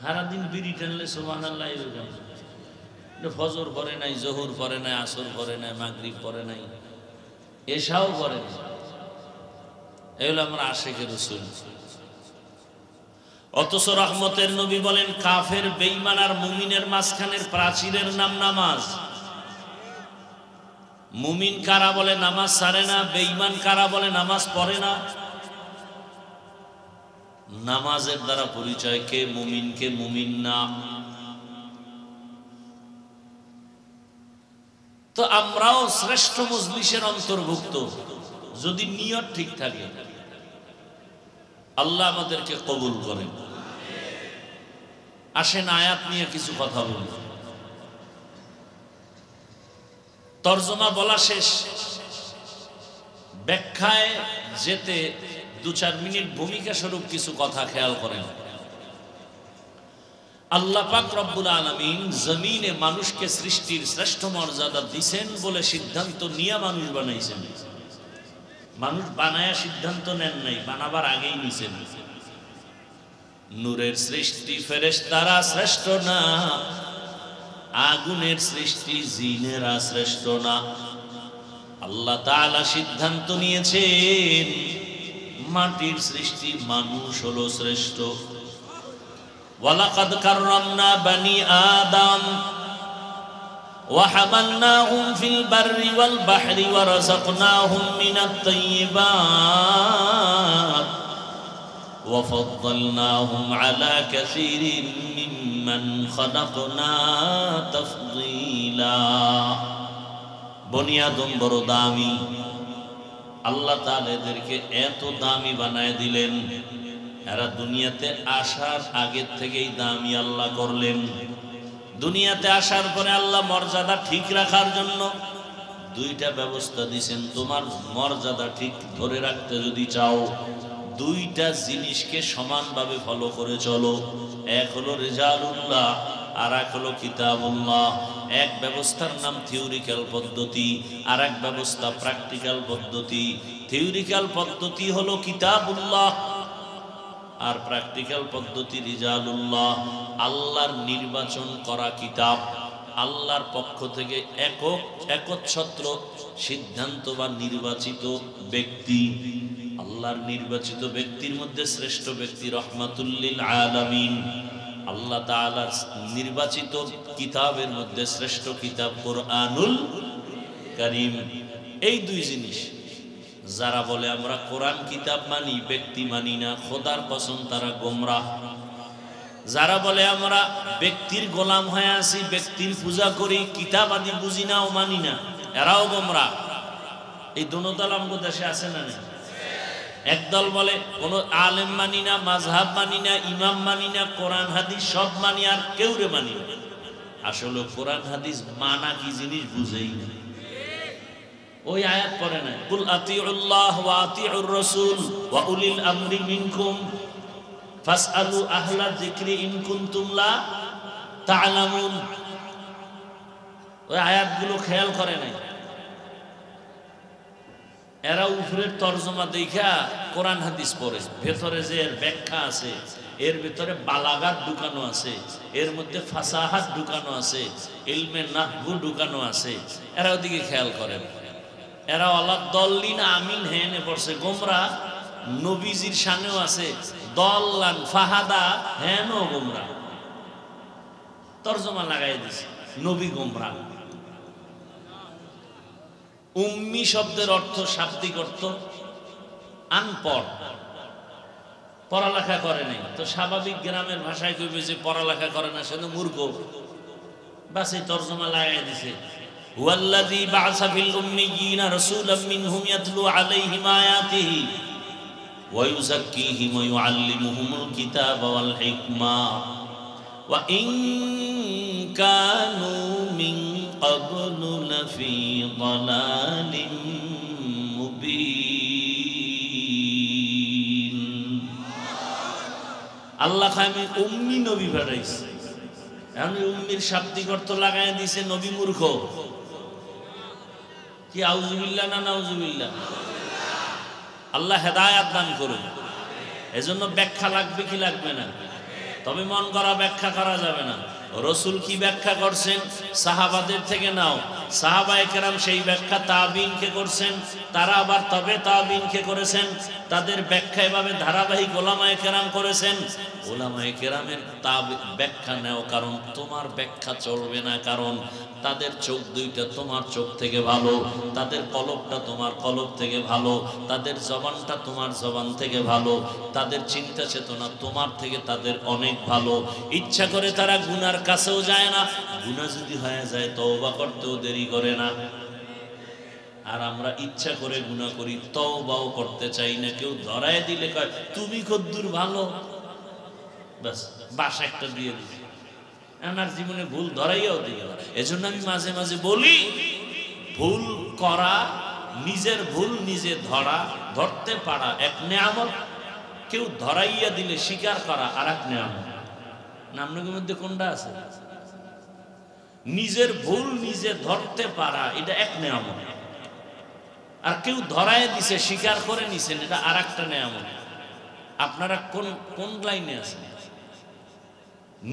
সারাদিন বিড়ি টানলে সুবহানাল্লাহ। ফজর পড়ে নাই, জোহর পড়ে নাই, আসর পড়ে নাই, মাগরিব পড়ে নাই, এশাও পড়ে নাই। এগুলো আমরা আশিকের রাসূল। অথচ রহমতের নবী বলেন, কাফের, বেঈমান আর মুমিনের মাঝখানের প্রাচীরের নাম নামাজ। মুমিন কারা বলে নামাজ ছাড়ে না, বেঈমান কারা বলে নামাজ পড়ে না। নামাজের দ্বারা পরিচয় কে মুমিন, কে মুমিন না। তো আমরাও শ্রেষ্ঠ মজলিসের অন্তর্ভুক্ত, যদি নিয়ত ঠিক থাকে। আল্লাহ আমাদেরকে কবুল করেন। আসেন আয়াত নিয়ে কিছু কথা বলি। তরজমা বলা শেষ, ব্যাখ্যায় যেতে ২-৪ মিনিট ভূমিকা স্বরূপ কিছু কথা খেয়াল করেন। আল্লাহ পাক রব্বুল আলামিন জমিনে মানুষকে সৃষ্টির শ্রেষ্ঠ মর্যাদা দিছেন বলে সিদ্ধান্ত নিয়ে মানুষ বানাইছেন। মানুষ বানায়া সিদ্ধান্ত নেন নাই, বানাবার আগেই নিছেন। নূরের সৃষ্টি ফেরেশতারা শ্রেষ্ঠ না, আগুনের সৃষ্টি জিনেরা শ্রেষ্ঠ না। আল্লাহ তাআলা সিদ্ধান্ত নিয়েছেন মাটির সৃষ্টি মানুষ হলো শ্রেষ্ঠ। ওয়ালাকাদ কাররামনা বানি আদম ওয়া হামালনাহুম ফিল বাররি ওয়াল বাহরি ওয়া রাযাকনাহুম মিনাত তাইয়্যিবাত ওয়া ফাদ্দালনাহুম আলা কাসীরিন মিম্মান খালাকনা তাফদীলা। বনি আদম বড় দামি, আল্লাহ তাআলা এদেরকে এত দামি বানায় দিলেন। এরা দুনিয়াতে আসার আগের থেকেই দামি আল্লাহ করলেন। দুনিয়াতে আসার পরে আল্লাহ মর্যাদা ঠিক রাখার জন্য দুইটা ব্যবস্থা দিয়েছেন। তোমার মর্যাদা ঠিক ধরে রাখতে যদি চাও, দুইটা জিনিসকে সমানভাবে ফলো করে চলো। এক হলো রিজালুল্লাহ, আর এক হলো কিতাবুল্লাহ। এক ব্যবস্থার নাম থিওরিক্যাল পদ্ধতি, আর এক ব্যবস্থা প্র্যাকটিক্যাল পদ্ধতি। থিওরিক্যাল পদ্ধতি হলো কিতাবুল্লাহ, আর প্র্যাকটিক্যাল পদ্ধতি রিজালুল্লাহ। আল্লাহর নির্বাচন করা কিতাব, আল্লাহর পক্ষ থেকে একচ্ছত্র সিদ্ধান্ত বা নির্বাচিত ব্যক্তি। আল্লাহর নির্বাচিত ব্যক্তির মধ্যে শ্রেষ্ঠ ব্যক্তি রহমাতুল লিল আলামিন। আল্লাহ তাআলার নির্বাচিত কিতাবের মধ্যে শ্রেষ্ঠ কিতাব কোরআনুল কারীম। এই দুই জিনিস যারা বলে আমরা কোরআন কিতাব মানি, ব্যক্তি মানি না, খোদার কসম তারা গোমরাহ। যারা বলে আমরা ব্যক্তির গোলাম হয়ে আছি, ব্যক্তির পূজা করি, কিতাব আদি বুঝি না ও মানি না, এরাও গোমরাহ। এই দুনো দল আমাদের দেশে আছে না নেই? একদল বলে কোনো আলেম মানি না, মাযহাব মানি না, ইমাম মানি না, কোরআন হাদিস সব মানি আর কেউরে মানি না। আসলে কোরআন হাদিস মানা কি জিনিস বুঝেই না। ওই আয়াত পড়ে না, কুল আতিউল্লাহ ওয়া আতিউর রাসূল ওয়া উলিল আমরি মিনকুম ফাসআলু আহলা যিকরি ইন কুনতুম লা তা'লামুন। ওই আয়াতগুলো খেয়াল করে নাই। এরা উপরের তরজমা দেখা কোরআন হাদিস পড়ে, ভেতরে যে এর ব্যাখ্যা আছে, এর ভিতরে বালাগাত ঢুকানো আছে, এর মধ্যে ফাসাহাত ঢুকানো আছে, ইলমে নাহবু ঢুকানো আছে। এরা ওদিকে খেয়াল করে না। এরা আল্লাহ দল্লিন আমিন হেনে পড়ছে, গোমরা। নবীজির শানেও আছে দল্লান ফাহাদা হেনও গোমরা। তরজমা লাগাই দিছে নবী গোমরা। উম্মি শব্দের অর্থ, শাব্দিক অর্থ আনপড়, পড়ালেখা করে নাই। তো স্বাভাবিক গ্রামের ভাষায় কইবে যে পড়ালেখা করে না, সে তো মূর্খ। বাস এই তরজমা লাগাই দিছে, হুয়াল্লাযী বা'আসা ফিল উম্মিয়্যিনা রাসূলাম মিনহুম ইয়াতলু আলাইহিম আয়াতিহি ওয়া ইউযাক্কিহিম ওয়া ইউআল্লিমুহুমুল কিতাবা ওয়াল হিকমা ওয়া ইন কানু মিন ক্বাবলু লাফি দালালিম মুবিন। আল্লাহ আমি উম্মি নবী পাঠাইছি। এখন উম্মির শাব্দিক অর্থ লাগাই দিছে নবী মূর্খ। কি আউযুবিল্লাহ না নাউযুবিল্লাহ? আল্লাহ হেদায়েত দান করুন। এজন্য ব্যাখ্যা লাগবে কি লাগবে না? তবে মন করা ব্যাখ্যা করা যাবে না। রাসূল কি ব্যাখ্যা করছেন সাহাবাদের থেকে নাও। সাহাবায়ে কেরাম সেই ব্যাখ্যা তাবিঈনকে করছেন, তারা আবার তবে তাবিঈনকে করেছেন। তাদের ব্যাখ্যা এভাবে ধারাবাহিক ওলামায়ে কেরাম করেছেন। ওলামায়ে কেরামের ব্যাখ্যা নাও, কারণ তোমার ব্যাখ্যা চলবে না। কারণ তাদের চোখ দুইটা তোমার চোখ থেকে ভালো, তাদের কলবটা তোমার কলব থেকে ভালো, তাদের জবানটা তোমার জবান থেকে ভালো, তাদের চিন্তা চেতনা তোমার থেকে তাদের অনেক ভালো। ইচ্ছা করে তারা গুনার কাছেও যায় না, গুনাহ যদি হয়ে যায় তওবা করতেও দেরি করে না। আর আমরা ইচ্ছা করে গুনাহ করি, তওবাও করতে চাই না। কেউ ধরায় দিলে কয় তুমি কদ্দুর ভালো, বাস বাস একটা দিয়ে দিই। আমার জীবনে ভুল ধরাইয়াও দিই। এজন্য আমি মাঝে মাঝে বলি, ভুল করা, নিজের ভুল নিজে ধরা, ধরতে পারা এক নেয়ামত, কেউ ধরাইয়া দিলে স্বীকার করা আর এক নেয়ামত। নামনের মধ্যে কোনটা আছে? নিজের ভুল নিজে ধরতে পারা এটা এক নেয়ামত, আর কেউ ধরায় দিছে স্বীকার করে নিছেন এটা আর একটা নেয়ামত। আপনারা কোন কোন লাইনে আছেন?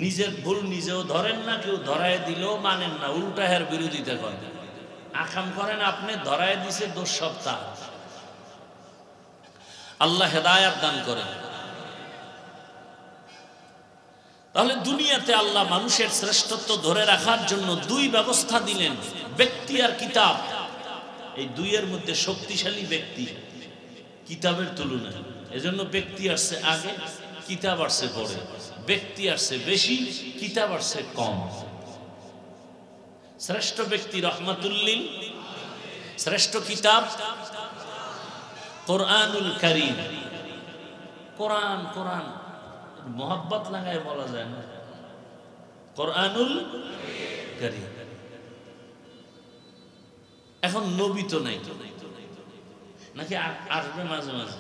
নিজের ভুল নিজেও ধরেন না, কেউ ধরায় দিলেও মানেন না, উল্টা এর বিরোধিতা করেন, আকাম করেন। আপনি ধরায় দিছে দোষ সপ্তাহ। আল্লাহ হেদায়েত দান করেন। তাহলে দুনিয়াতে আল্লাহ মানুষের শ্রেষ্ঠত্ব ধরে রাখার জন্য দুই ব্যবস্থা দিলেন, ব্যক্তি আর কিতাব। এই দুইয়ের মধ্যে শক্তিশালী ব্যক্তি কিতাবের তুলনায়। এজন্য ব্যক্তি আসছে আগে, কিতাব আসছে পরে। ব্যক্তি আসছে বেশি, কিতাব আসছে কম। শ্রেষ্ঠ ব্যক্তি রহমাতুল লিল, শ্রেষ্ঠ কিতাব কোরআনুল কারীম। কোরআন কোরআন মোহাব্বত লাগায় বলা যায় না, কোরআনুল কারীম। এখন নবী তো নাই, নাকি আসবে মাঝে মাঝে?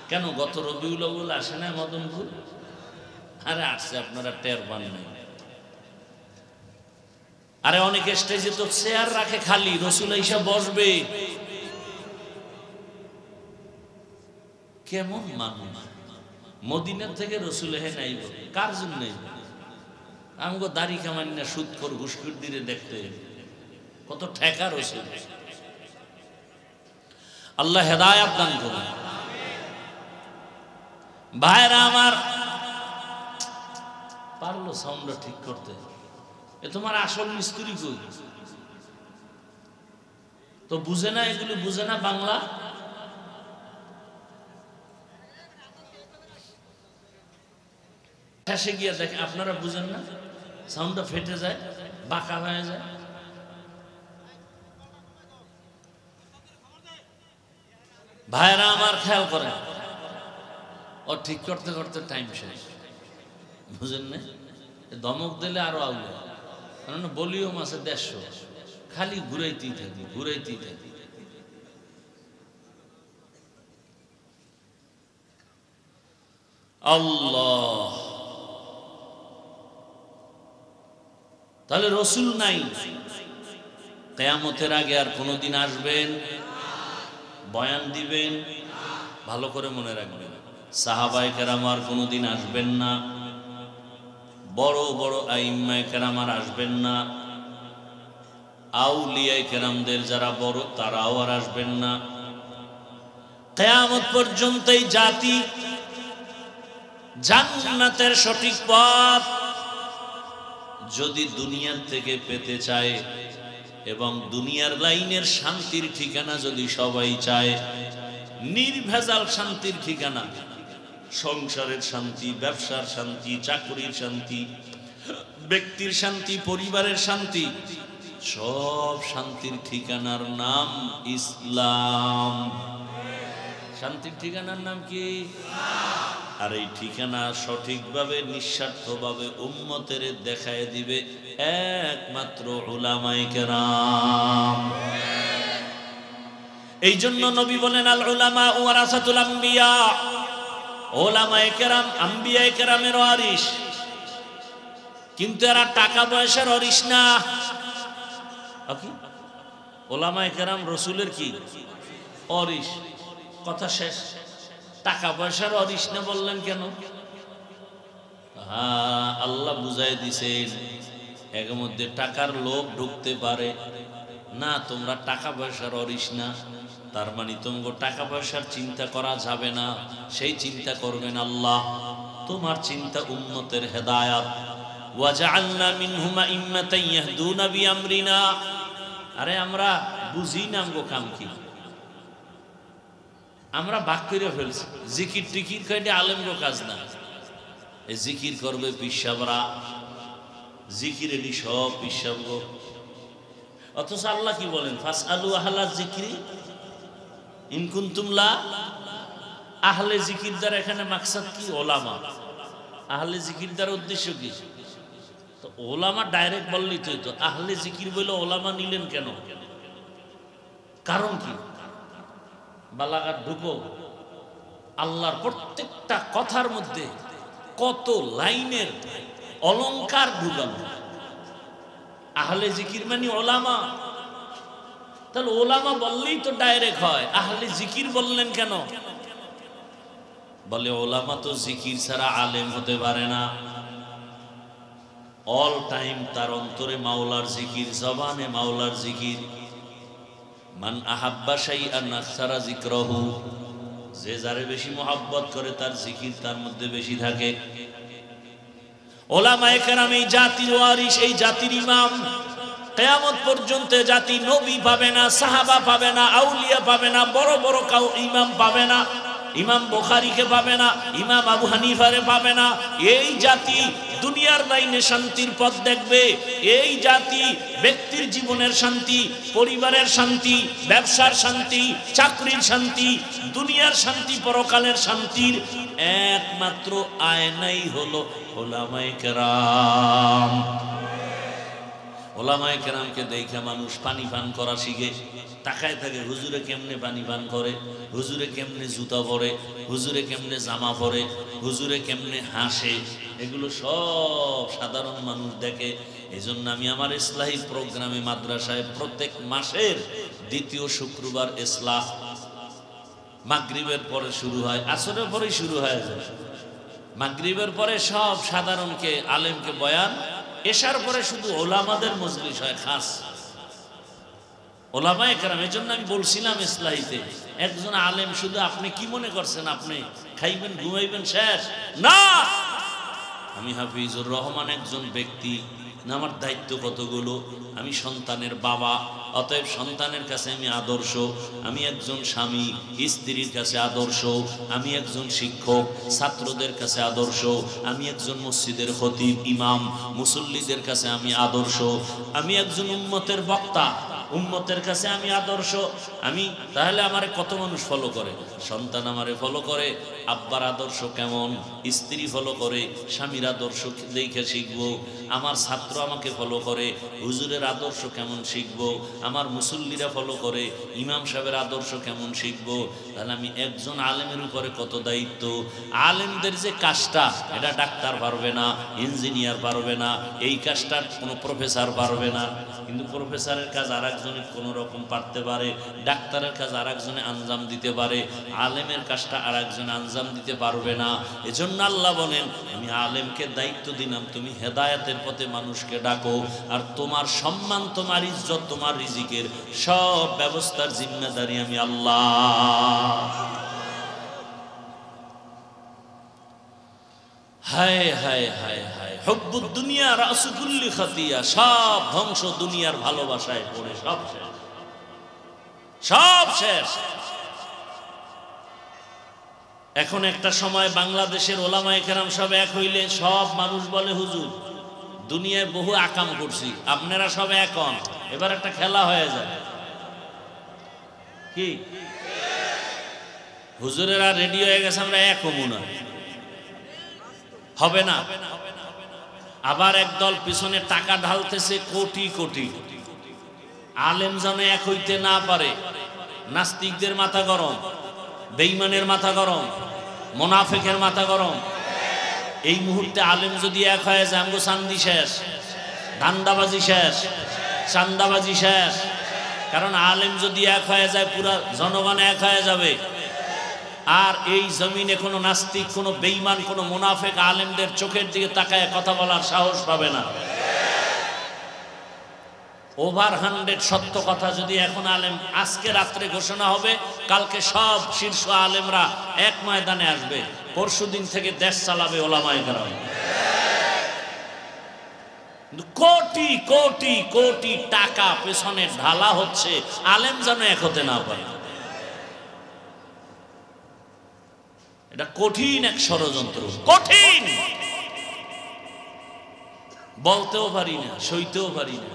কেন গত রবিউল আউয়াল আসে না মদনপুর? আরে আসছে, আপনারা টের পান নাই। আরে অনেক স্টেজে তো চেয়ার রাখে খালি, রসুল এসে বসবে। কেমন মানুষ! মদিনার থেকে রসুল হে নাইব, কার জন্য নাইব? আমগো দাড়ি কামানি না, সুদ কর ঘুষখুর দিয়ে দেখতে কত ঠেকা রসুল। আল্লাহ হেদায়েত দান করুন। ভাইরা আমার, পারলো সাউন্ডটা ঠিক করতে? এ তোমার আসল মিস্ত্রি কই? তো বুঝে না, এগুলো বুঝে না বাংলা। শেষে গিয়ে দেখে আপনারা বুঝেন না, সাউন্ডটা ফেটে যায়, বাঁকা হয়ে যায়। ভাইরা আমার খেয়াল করেন, ও ঠিক করতে করতে টাইম শেষ, বুঝেন না? ধমক দিলে আরো আউলে, কারণ ভলিউম আছে 150, খালি ঘুরাইতেই থাকি ঘুরাইতেই থাকি। আল্লাহ, তাহলে রসুল নাই, কিয়ামতের আগে আর কোনদিন আসবেন, বয়ান দিবেন, ভালো করে মনে রাখবেন। সাহাবায়ে কেরাম আর কোনদিন আসবেন না, বড় বড় আইম্মায়ে কেরাম আর আসবেন না, আউলিয়ায়ে কেরামদের যারা বড় তারাও আর আসবেন না। কিয়ামত পর্যন্ত এই জাতি জান্নাতের সঠিক পথ যদি দুনিয়ার থেকে পেতে চায় এবং দুনিয়ার লাইনের শান্তির ঠিকানা যদি সবাই চায়, নির্ভেজাল শান্তির ঠিকানা, সংসারের শান্তি, ব্যবসার শান্তি, চাকরির শান্তি, ব্যক্তির শান্তি, পরিবারের শান্তি, সব শান্তির ঠিকানার নাম ইসলাম। শান্তির ঠিকানার নাম কি? আর এই ঠিকানা সঠিকভাবে নিঃস্বার্থভাবে উম্মতের দেখায় দিবে একমাত্র উলামায়ে কেরাম। এই জন্য নবী বলেন, আল উলামা ওয়ারাসাতুল আম্বিয়া, উলামায়ে কেরাম আম্বিয়ায়ে কেরামের ওয়ারিস। কিন্তু এরা টাকা পয়সার ওয়ারিস না। উলামায়ে কেরাম রাসূলের কি ওয়ারিস? কথা শেষ। টাকা পয়সার ওয়ারিস না বললেন কেন? হ্যাঁ, আল্লাহ বুঝাই দিছেন, এর মধ্যে টাকার লোভ ঢুকতে পারে না। তোমরা টাকা পয়সার ওয়ারিস না, তার মানে তোমাকে টাকা পয়সার চিন্তা করা যাবে না, সেই চিন্তা করবেন আল্লাহ। তোমার চিন্তা উম্মতের হেদায়াত। ওয়াজআলনা মিনহুম আইম্মাতান ইয়াহদুনা বিআমরিনা। আরে আমরা বুঝি না আমগো কাম কি, আমরা বাক করে ফেলছি। জিকির টিকির কয়টা আলেমগো কাজ না। এই জিকির করবে পিসাবরা, জিকির এলি সব পিসাবগো। অথচ আল্লাহ কি বলেন? ফাসআলু আহলা যিকরি ইন কুনতুম লা। আহলে জিকির দ্বারা এখানে মাকসাদ কি? ওলামা। আহলে জিকির দ্বারা উদ্দেশ্য কি? তো ওলামা ডাইরেক্ট বললেই তো হইতো, আহলে জিকির বলে ওলামা নিলেন কেন? কারণ কি? বালাগাত ঢুকো, আল্লাহর প্রত্যেকটা কথার মধ্যে কত লাইনের অলংকার ঢুকানো। আহলে জিকির মানে ওলামা। তাহলে ওলামা বললেই তো ডাইরেক্ট হয়, আহলে জিকির বললেন কেন? বলে ওলামা তো জিকির ছাড়া আলেম হতে পারে না। অল টাইম তার অন্তরে মাওলার জিকির, জবানে মাওলার জিকির। মান আহাব্বা শাইআন আকসারা যিকরাহু, যে যারে বেশি মহব্বত করে তার জিকির তার মধ্যে বেশি থাকে। উলামায়ে কেরাম এই জাতির ওয়ারিস, এই জাতির ইমাম। কিয়ামত পর্যন্ত জাতি নবী পাবে না, সাহাবা পাবে না, আউলিয়া পাবে না, বড় বড় ইমাম পাবে না, ইমাম বুখারীকে পাবে না, ইমাম আবু হানিফারে পাবে না। এই জাতি দুনিয়ার লাইনে শান্তির পথ দেখবে। এই জাতি ব্যক্তির জীবনের শান্তি, পরিবারের শান্তি, ব্যবসার শান্তি, চাকরির শান্তি, দুনিয়ার শান্তি, পরকালের শান্তির একমাত্র আয়নাই হলো উলামায়ে কেরাম। উলামায়ে কেরামকে দেখে মানুষ পানি পান করা শিখে, তাকায় থাকে হুজুরে কেমনে পানি পান করে, হুজুরে কেমনে জুতা পরে, হুজুরে কেমনে জামা পরে, হুজুরে কেমনে হাসে, এগুলো সব সাধারণ মানুষ দেখে। এই জন্য আমি আমার ইসলাহি প্রোগ্রামে মাদ্রাসায় প্রত্যেক মাসের দ্বিতীয় শুক্রবার ইসলাহ মাগরিবের পরে শুরু হয়, আসরের পরেই শুরু হয়ে যায়। মাগরিবের পরে সব সাধারণকে আলেমকে বয়ান, এশার পরে শুধু ওলামাদের মজলিস হয় খাস ওলামায়ে কেরাম। এই জন্য আমি বলছিলাম ইসলাহিতে, একজন আলেম শুধু আপনি কি মনে করছেন আপনি খাইবেন ঘুমাইবেন শেষ না। আমি হাফিজুর রহমান একজন ব্যক্তি না, আমার দায়িত্ব কতগুলো। আমি সন্তানের বাবা, অতএব সন্তানের কাছে আমি আদর্শ। আমি একজন স্বামী, স্ত্রীর কাছে আদর্শ। আমি একজন শিক্ষক, ছাত্রদের কাছে আদর্শ। আমি একজন মসজিদের খতিব, ইমাম, মুসল্লিদের কাছে আমি আদর্শ। আমি একজন উম্মতের বক্তা, উম্মতের কাছে আমি আদর্শ। আমি তাহলে আমারে কত মানুষ ফলো করে? সন্তান আমারে ফলো করে, আব্বার আদর্শ কেমন, স্ত্রী ফলো করে, স্বামীর আদর্শ দেখে শিখবো। আমার ছাত্র আমাকে ফলো করে, হুজুরের আদর্শ কেমন শিখবো। আমার মুসল্লিরা ফলো করে, ইমাম সাহেবের আদর্শ কেমন শিখবো। তাহলে আমি একজন আলেমের উপরে কত দায়িত্ব। আলেমদের যে কাজটা, এটা ডাক্তার পারবে না, ইঞ্জিনিয়ার পারবে না, এই কাজটা কোনো প্রফেসর পারবে না। কিন্তু প্রফেসরের কাজ আর একজনে কোনো রকম পারতে পারে, ডাক্তারের কাজ আর একজনে আঞ্জাম দিতে পারে, আলেমের কাজটা আর একজনে আঞ্জাম দিতে পারবে না। এজন্য আল্লাহ বলেন, আমি আলেমকে দায়িত্ব দিলাম, তুমি হেদায়েতের পথে মানুষকে ডাকো, আর তোমার সম্মান, তোমার ইজ্জত, তোমার রিজিকের সব ব্যবস্থার জিম্মেদারি আমি আল্লাহ। হায় হায় হায় হায়, হুব্বুদ দুনিয়া রাসু কুল্লি খাতিয়া, সব ধ্বংস দুনিয়ার ভালোবাসায় পড়ে, সব শেষ, সব শেষ। এখন একটা সময় বাংলাদেশের ওলামায়ে কেরাম সব এক হইলে সব মানুষ বলে, হুজুর দুনিয়ায় বহু আকাম করছি, আপনারা সব এক হন, এবার একটা খেলা হয়ে যায়। কি হুজুরেরা রেডি হয়ে গেছে, আমরা এক হবো না, হবে না। আবার একদল পিছনে টাকা ঢালতেছে কোটি কোটি, আলেম যেন এক হইতে না পারে। নাস্তিকদের মাথা গরম, বেঈমানের মাথা গরম, মুনাফিকের মাথা গরম। এই মুহূর্তে আলেম যদি এক হয়ে যায়, আমগো চান্দি শেষ, ধান্দাবাজি শেষ, চান্দাবাজি শেষ। কারণ আলেম যদি এক হয়ে যায়, পুরা জনগণ এক হয়ে যাবে। আর এই জমিনে কোনো নাস্তিক, কোনো বেঈমান, কোনো মুনাফিক আলেমদের চোখের দিকে তাকায় কথা বলার সাহস পাবে না। ওভার 100 সত্য কথা যদি এখন আলেম আজকে রাত্রে ঘোষণা হবে, কালকে সব শীর্ষ আলেমরা এক ময়দানে আসবে, পরশুদিন থেকে দেশ চালাবে ওলামায়ে কেরাম। কোটি কোটি কোটি টাকা পেছনে ঢালা হচ্ছে, আলেম যেন এক হতে না পারে। এটা কঠিন এক ষড়যন্ত্র, কঠিন, বলতেও পারি না, সইতেও পারি না।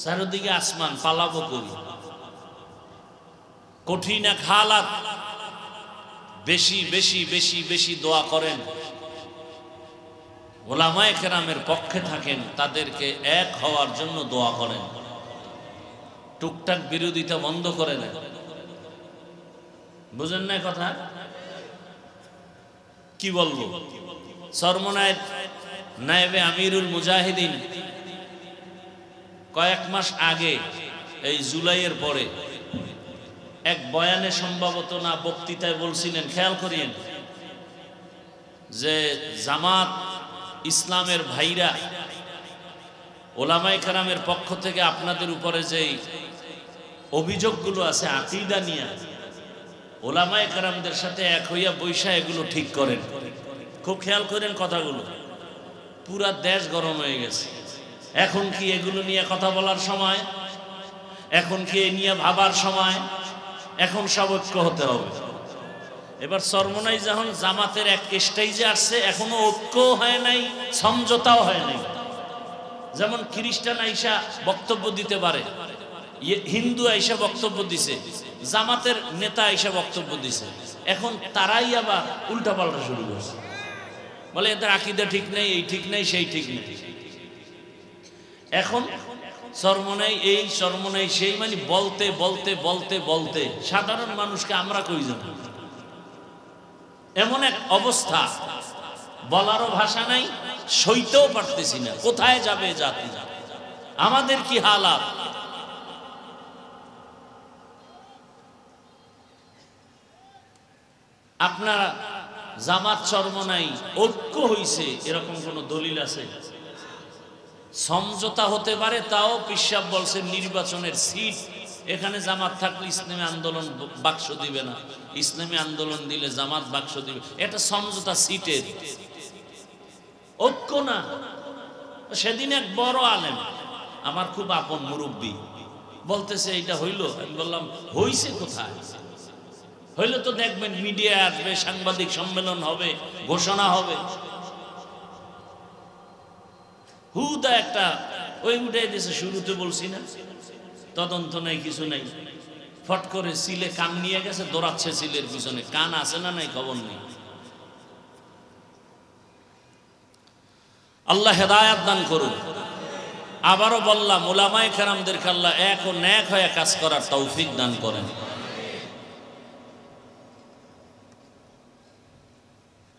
চারিদিকে আসমান, পালাবো করি, কঠিন এক হালাত। বেশি বেশি বেশি বেশি দোয়া করেন, ওলামায়ে কেরামের পক্ষে থাকেন, তাদেরকে এক হওয়ার জন্য দোয়া করেন। টুকটাক বিরোধিতা বন্ধ করে দেন। বুঝেন না কথা? কি বলবো? চরমনায় নায়েবে আমিরুল মুজাহিদিন কয়েক মাস আগে, এই জুলাইয়ের পরে এক বয়ানে সম্ভবত না বক্তৃতায় বলছিলেন, খেয়াল করিয়েন, যে জামাত ইসলামের ভাইরা ওলামায়ে কেরামের পক্ষ থেকে আপনাদের উপরে যেই অভিযোগগুলো আছে আকীদা নিয়ে, ওলামায়ে কেরামদের সাথে এক হইয়া বৈশা এগুলো ঠিক করেন। খুব খেয়াল করেন কথাগুলো। পুরা দেশ গরম হয়ে গেছে। এখন কি এগুলো নিয়ে কথা বলার সময়? এখন কি এ নিয়ে ভাবার সময়? এখন সব ঐক্য হতে হবে। এবার চরমনাই যখন জামাতের এক স্টেজে আসছে, এখনো ঐক্য হয় নাই, সমঝোতাও হয় নাই। যেমন খ্রিস্টান আইসা বক্তব্য দিতে পারে, হিন্দু আইসা বক্তব্য দিছে, জামাতের নেতা এসে বক্তব্য দিছে, এখন তারাই আবার উল্টাপাল্টা শুরু করছে, বলে এদের আকীদা ঠিক নেই, এই ঠিক নেই, সেই ঠিক নেই। এখন চরমনাই এই চরমনাই সেই, মানে বলতে বলতে বলতে বলতে সাধারণ মানুষকে আমরা কই যাব, এমন এক অবস্থা, বলারও ভাষা নাই, সইতেও পারতেছি না। কোথায় যাবে জাতি, আমাদের কি হালাত? আপনারা জামাত চরমনাই ঐক্য হইছে এরকম কোন দলিল আছে? সমঝোতা হতে পারে, তাও পিশাব বলছে নির্বাচনের সিট এখানে জামাত থাকলে ইসলামী আন্দোলন বাক্স দিবে না, ইসলামী আন্দোলন দিলে জামাত বাক্স দিবে, এটা সমঝোতা সিটের ঐক্য না। সেদিন এক বড় আলেম, আমার খুব আপন মুরব্বী, বলতেছে এইটা হইল। আমি বললাম হইছে কোথায়? হইলে তো দেখবেন মিডিয়া আসবে, সাংবাদিক সম্মেলন হবে, ঘোষণা হবে। হুদা একটা ওই উঠে দিয়েছে, শুরুতে বলছি না, তদন্ত নাই, কিছু নাই, ফট করে সিলে কান নিয়ে গেছে, দৌড়াচ্ছে সিলের পিছনে। কান আছে না নাই খবর নেই। আল্লাহ হেদায়াত দান করুন। আবারও বললাম, উলামায়ে কেরামদেরকে আল্লাহ এক ও ন্যাক হয়ে কাজ করার তৌফিক দান করেন।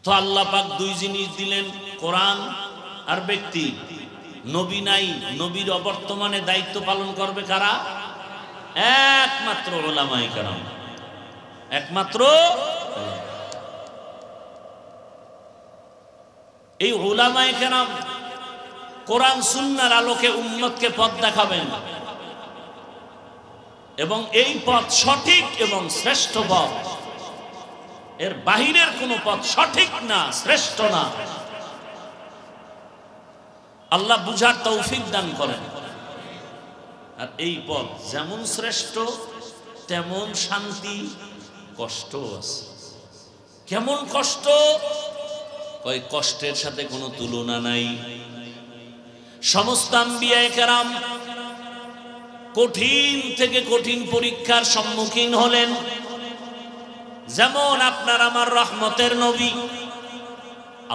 তো আল্লাহ পাক দুই জিনিস দিলেন, কোরআন আর ব্যক্তি। নবী নাই, নবীর অবর্তমানে দায়িত্ব পালন করবে কারা? একমাত্র উলামায়ে কেরাম, একমাত্র। এই উলামায়ে কেরাম কোরআন সুন্নাহর আলোকে উম্মতকে পথ দেখাবেন, এবং এই পথ সঠিক এবং শ্রেষ্ঠ পথ, এর বাহিরের কোন পথ সঠিক না, শ্রেষ্ঠ না। আল্লাহ বুঝার তৌফিক দান করেন। আর এই পথ যেমন শ্রেষ্ঠ তেমন শান্তি কষ্ট আছে। কেমন কষ্ট? ওই কষ্টের সাথে কোনো তুলনা নাই। সমস্ত আম্বিয়ায়ে কেরাম কঠিন থেকে কঠিন পরীক্ষার সম্মুখীন হলেন। যেমন আপনার আমার রহমতের নবী,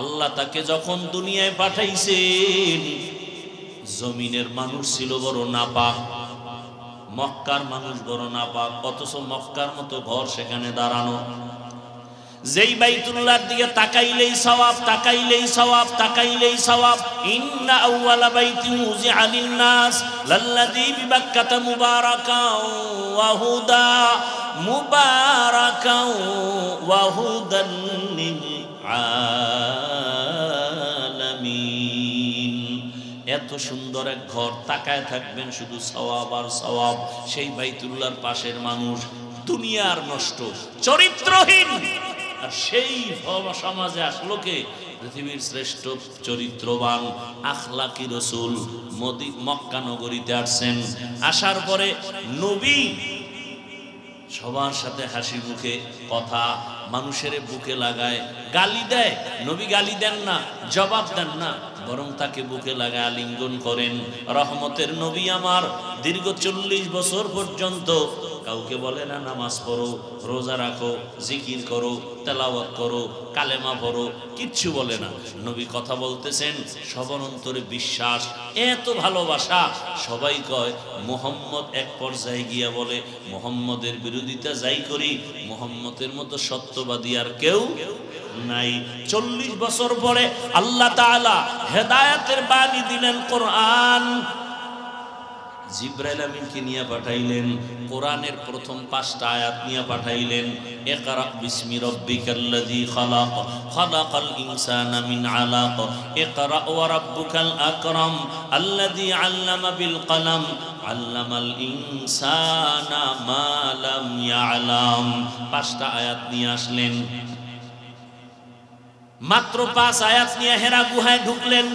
আল্লাহ তাকে যখন দুনিয়ায় পাঠাইছেন, জমিনের মানুষ ছিল বড় নাপাক, মক্কার মানুষ বড় নাপাক, অথচ মক্কার মতো ঘর সেখানে দাঁড়ানো। যেই বাইতুল্লাহর দিকে তাকাইলেই সওয়াব, তাকাইলেই সওয়াব, তাকাইলেই সওয়াব। ইন্না আউওয়ালা বাইতিন উযিআ লিন-নাস লাল্লাযী বিবাক্কাতা মুবারাকাও ওয়া হুদা, মুবারাকাও ওয়া হুদান লিল আলামিন। এত সুন্দর এক ঘর, তাকায় থাকবেন শুধু সওয়াব আর সওয়াব। সেই বাইতুল্লাহর পাশের মানুষ দুনিয়ার নষ্ট, চরিত্রহীন, আর সেই সমাজে আসলো কে? পৃথিবীর শ্রেষ্ঠ চরিত্রবান আখলাকি রাসূল মক্কা নগরীতে আসছেন। আসার পরে নবী সবার সাথে হাসি মুখে কথা, মানুষের বুকে লাগায়, গালি দেয়। নবী গালি দেন না, জবাব দেন না, বরং তাকে বুকে লাগায় আলিঙ্গন করেন। রহমতের নবী আমার দীর্ঘ 40 বছর পর্যন্ত কাউকে বলে না নামাজ পড়ো, রোজা রাখো, জিকির করো, তেলাওয়াত করো, কালেমা পড়ো, কিচ্ছু বলে না। নবী কথা বলতেছেন, সবার অন্তরে বিশ্বাস, এত ভালোবাসা। সবাই কয় মুহাম্মদ, এক পর্যায়ে গিয়া বলে মুহাম্মদের বিরোধিতা যাই করি, মুহাম্মদের মতো সত্যবাদী আর কেউ নাই। 40 বছর পরে আল্লাহ তাআলা হেদায়েতের বাণী দিলেন, কোরআন। জিবরাইল আমিনকে নিয়ে পাঠাইলেন, কোরআনের প্রথম 5টা আয়াত নিয়ে পাঠাইলেন। ইকরা বিসমি রাব্বিকাল্লাযী খালাক, খালাকাল ইনসানা মিন আলাক, ইকরা ওয়া রাব্বুকাল আকরাম, আল্লাযী আল্লামা বিল কলম, আল্লামাল ইনসানা মা লাম ইয়ালাম। 5টা আয়াত নিয়ে আসলেন। মাত্র 5 আয়াত নিয়ে হেরা গুহায় ঢুকলেন।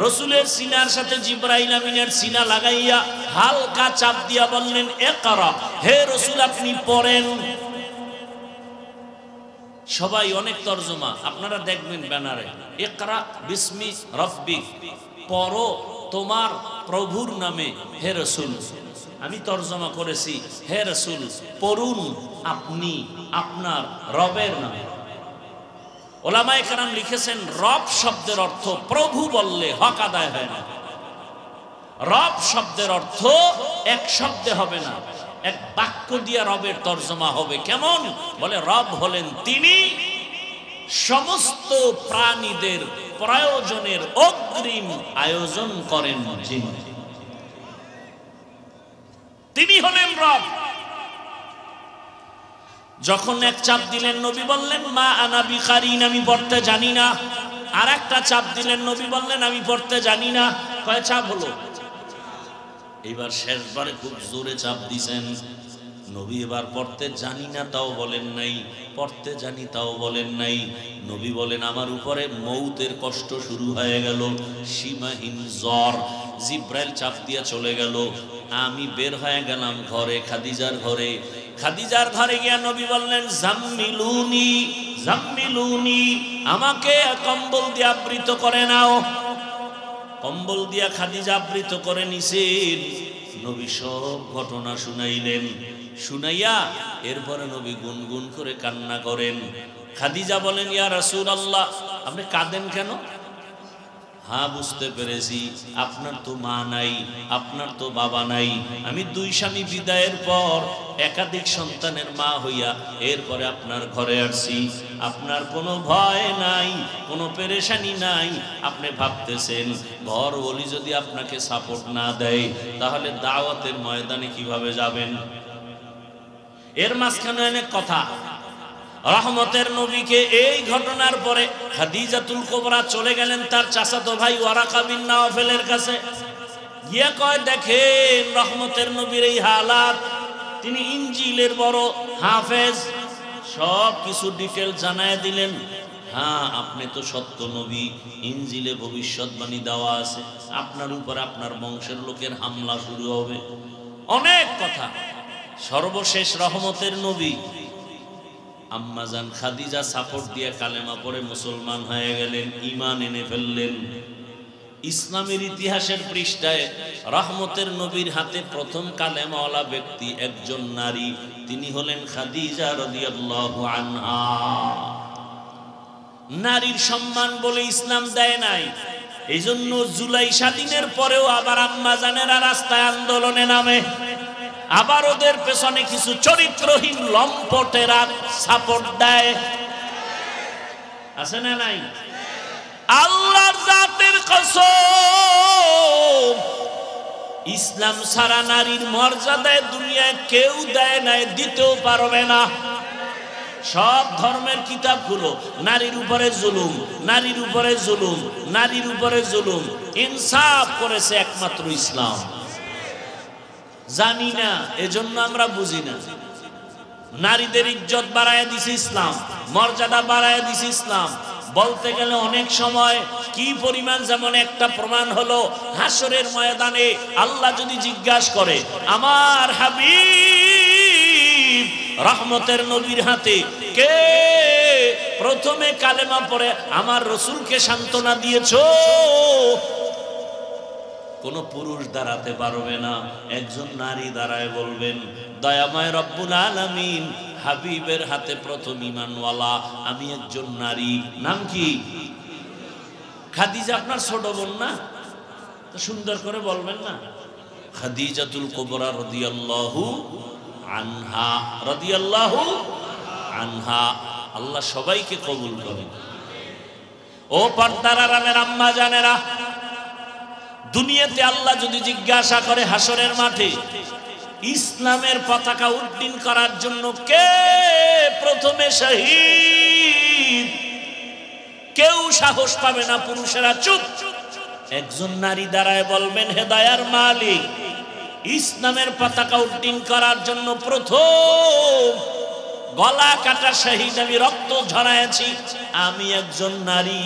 রসুলের সিনার সাথে জিবরাইল আমিনের সিনা লাগাইয়া হালকা চাপ দিয়া বললেন, ইকরা, হে রসুল আপনি পড়েন। সবাই অনেক তরজমা আপনারা দেখবেন ব্যানারে, ইকরা বিসমি রব্বিক, পড়ো তোমার প্রভুর নামে হে রসুল। আমি তরজমা করেছি, হে রাসূল পড়ুন আপনি আপনার রবের নামে। ওলামায়ে কেরাম লিখেছেন রব শব্দের অর্থ প্রভু বললে হক আদায় হয় না। রব শব্দের অর্থ এক শব্দে হবে না, এক বাক্য দিয়ে রবের তরজমা হবে। কেমন? বলে রব হলেন তিনি সমস্ত প্রাণীদের প্রয়োজনের অগ্রিম আয়োজন করেন যিনি, তিনি হলেন রব। যখন এক চাপ দিলেন নবী বললেন মা আনা বিকারিন, আমি পড়তে জানি না। আর একটা চাপ দিলেন নবী বললেন আমি পড়তে জানি না। কয় চাপ হলো? এবার শেষবারে খুব জোরে চাপ দিছেন নবী। এবার পড়তে জানি না তাও বলেন নাই, পড়তে জানি তাও বলেন নাই। নবী বলেন আমার উপরে মৌতের কষ্ট শুরু হয়ে গেল, সীমাহীন জ্বর। জিব্রাইল চাপ দিয়ে চলে গেল। আমি বের হয়ে গেলাম ঘরে, খাদিজার ঘরে। খাদিজার ঘরে গিয়া নবী বললেন জাম্মিলুনি জাম্মিলুনি, আমাকে কম্বল দিয়ে আবৃত করে নাও। কম্বল দিয়া খাদিজা আবৃত করে নিছেন। নবী সব ঘটনা শুনাইলেন। শুনাইয়া এরপরে নবী গুনগুন করে কান্না করেন। খাদিজা বলেন ইয়া রাসূলুল্লাহ আপনি কাঁদেন কেন? হ্যাঁ বুঝতে পেরেছি, আপনার তো মা নাই, আপনার তো বাবা নাই। আমি দুই স্বামী বিদায়ের পর একাধিক সন্তানের মা হইয়া এরপরে আপনার ঘরে আসছি। আপনার কোনো ভয় নাই, কোনো পেরেশানি নাই। আপনি ভাবতেছেন ঘর ওলি যদি আপনাকে সাপোর্ট না দেয় তাহলে দাওয়াতের ময়দানে কিভাবে যাবেন? এর মাঝখানে অনেক কথা। রহমতের নবীকে এই ঘটনার পরে খাদিজাতুল কুবরা চলে গেলেন তার চাচাতো ভাই ওয়ারাকা বিন নাওফেলের কাছে। গিয়ে কয় দেখেন রহমতের নবীর এই হালাত, তিনি ইনজিলের বড় হাফেজ। সব কিছু ডিটেল জানায় দিলেন। হ্যাঁ আপনি তো সত্য নবী, ইনজিলে ভবিষ্যৎবাণী দেওয়া আছে, আপনার উপর আপনার বংশের লোকের হামলা শুরু হবে, অনেক কথা। সর্বশেষ রহমতের নবী আম্মাজান খাদিজা সাপোর্ট দিয়ে কালেমা পড়ে মুসলমান হয়ে গেলেন, ঈমান এনে ফেললেন। ইসলামের ইতিহাসের পৃষ্ঠায় রহমতের নবীর হাতে প্রথম কালেমাওয়ালা ব্যক্তি একজন নারী, তিনি হলেন খাদিজা রাদিয়াল্লাহু আনহা। নারীর সম্মান বলে ইসলাম দেয় নাই, এই জন্য জুলাই স্বাধীনের পরেও আবার আম্মাজানেরা রাস্তায় আন্দোলনে নামে। আবার ওদের পেছনে কিছু চরিত্রহীন লম্পটেরা সাপোর্ট দেয়, আছে না নাই? আল্লাহর জাতের কসম, ইসলাম সারা নারীর মর্যাদায় দুনিয়ায় কেউ দেয় নাই, দিতেও পারবে না। সব ধর্মের কিতাবগুলো নারীর উপরে জুলুম, নারীর উপরে জুলুম, নারীর উপরে জুলুম। ইনসাফ করেছে একমাত্র ইসলাম। জানি না, এজন্য আমরা বুঝি না। নারীদের ইজ্জত বাড়ায় দিছে ইসলাম, মর্যাদা বাড়ায় দিছে ইসলাম। বলতে গেলে অনেক সময় কি পরিমাণ, যেমন একটা প্রমাণ হলো হাসরের ময়দানে আল্লাহ যদি জিজ্ঞাসা করে আমার হাবিব রহমতের নবীর হাতে কে প্রথমে কালেমা পড়ে আমার রাসূলকে সান্ত্বনা দিয়েছো, কোন পুরুষ দাঁড়াতে পারবে না, একজন নারী দাঁড়ায় বলবেন দয়াময় রব্বুল আলামিন হাবিবের হাতে প্রথম ঈমানওয়ালা আমি একজন নারী। নাম কি? খাদিজা আপনার ছোট বোন না? তো সুন্দর করে বলবেন না, খাদিজাতুল কুবরা রাদিয়াল্লাহু আনহা, রাদিয়াল্লাহু আনহা। আল্লাহ সবাইকে কবুল করেন। ও পর্দার আড়ালের আম্মা জানেরা, দুনিয়াতে আল্লাহ যদি জিজ্ঞাসা করে হাসরের মাঠে ইসলামের পতাকা উড্ডীন করার জন্য কে প্রথমে শহীদ, কেউ সাহস পাবে না, পুরুষেরা চুপ। একজন নারী দাঁড়ায় বলবেন হে দয়ার মালিক, ইসলামের পতাকা উড্ডীন করার জন্য প্রথম গলা কাটা শহীদ, আমি রক্ত ঝরাইছি, আমি একজন নারী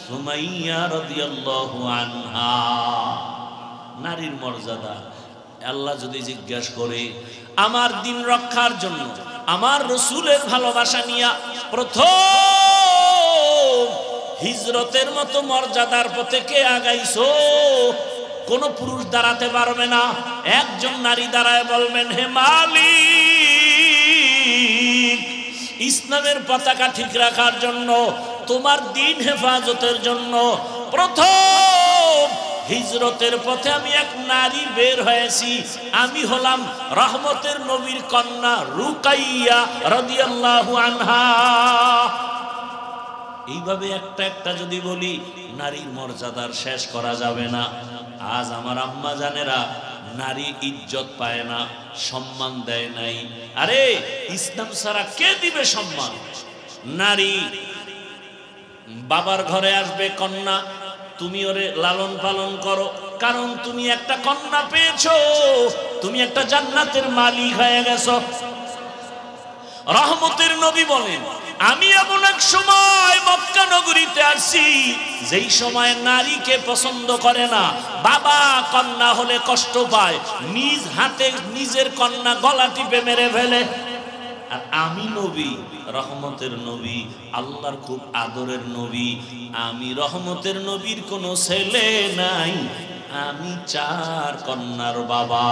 সুমাইয়া রাদিয়াল্লাহু আনহা। নারীর মর্যাদা আল্লাহ যদি জিজ্ঞাসা করে আমার দিন রক্ষার জন্য আমার রাসূলের ভালোবাসা নিয়া প্রথম হিজরতের মতো মর্যাদার পথে কে আগাইছো, কোন পুরুষ দাঁড়াতে পারবে না। একজন নারী দাঁড়ায় বলবেন, হে মালিক, ইসলামের পতাকা ঠিক রাখার জন্য, তোমার দ্বীন হেফাজতের জন্য প্রথম হিজরতের পথে আমি এক নারী বের হয়েছি। আমি হলাম রহমতের নবীর কন্যা রুকাইয়া রাদিয়াল্লাহু আনহা। এইভাবে একটা একটা যদি বলি, নারীর মর্যাদার শেষ করা যাবে না। আজ আমার আম্মা জানেরা নারী ইজ্জত পায় না, সম্মান দেয় নাই। আরে ইসলাম ছাড়া কে দিবে সম্মান? নারী বাবার ঘরে আসবে কন্যা, তুমি ওরে লালন পালন করো, কারণ তুমি একটা কন্যা পেয়েছো, তুমি একটা জান্নাতের মালিক হয়ে গেছো। রহমতের নবী বলেন, আমি এমন এক সময় মক্কা নগরীতে আসছি যেই সময় নারীকে পছন্দ করে না। বাবা কন্যা হলে কষ্ট পায়, নিজ হাতে নিজের কন্যা গলা টিপে মেরে ফেলে। আর আমি নবী, রহমতের নবী, আল্লাহর খুব আদরের নবী, আমি রহমতের নবীর কোনো ছেলে নাই, আমি 4 কন্যার বাবা,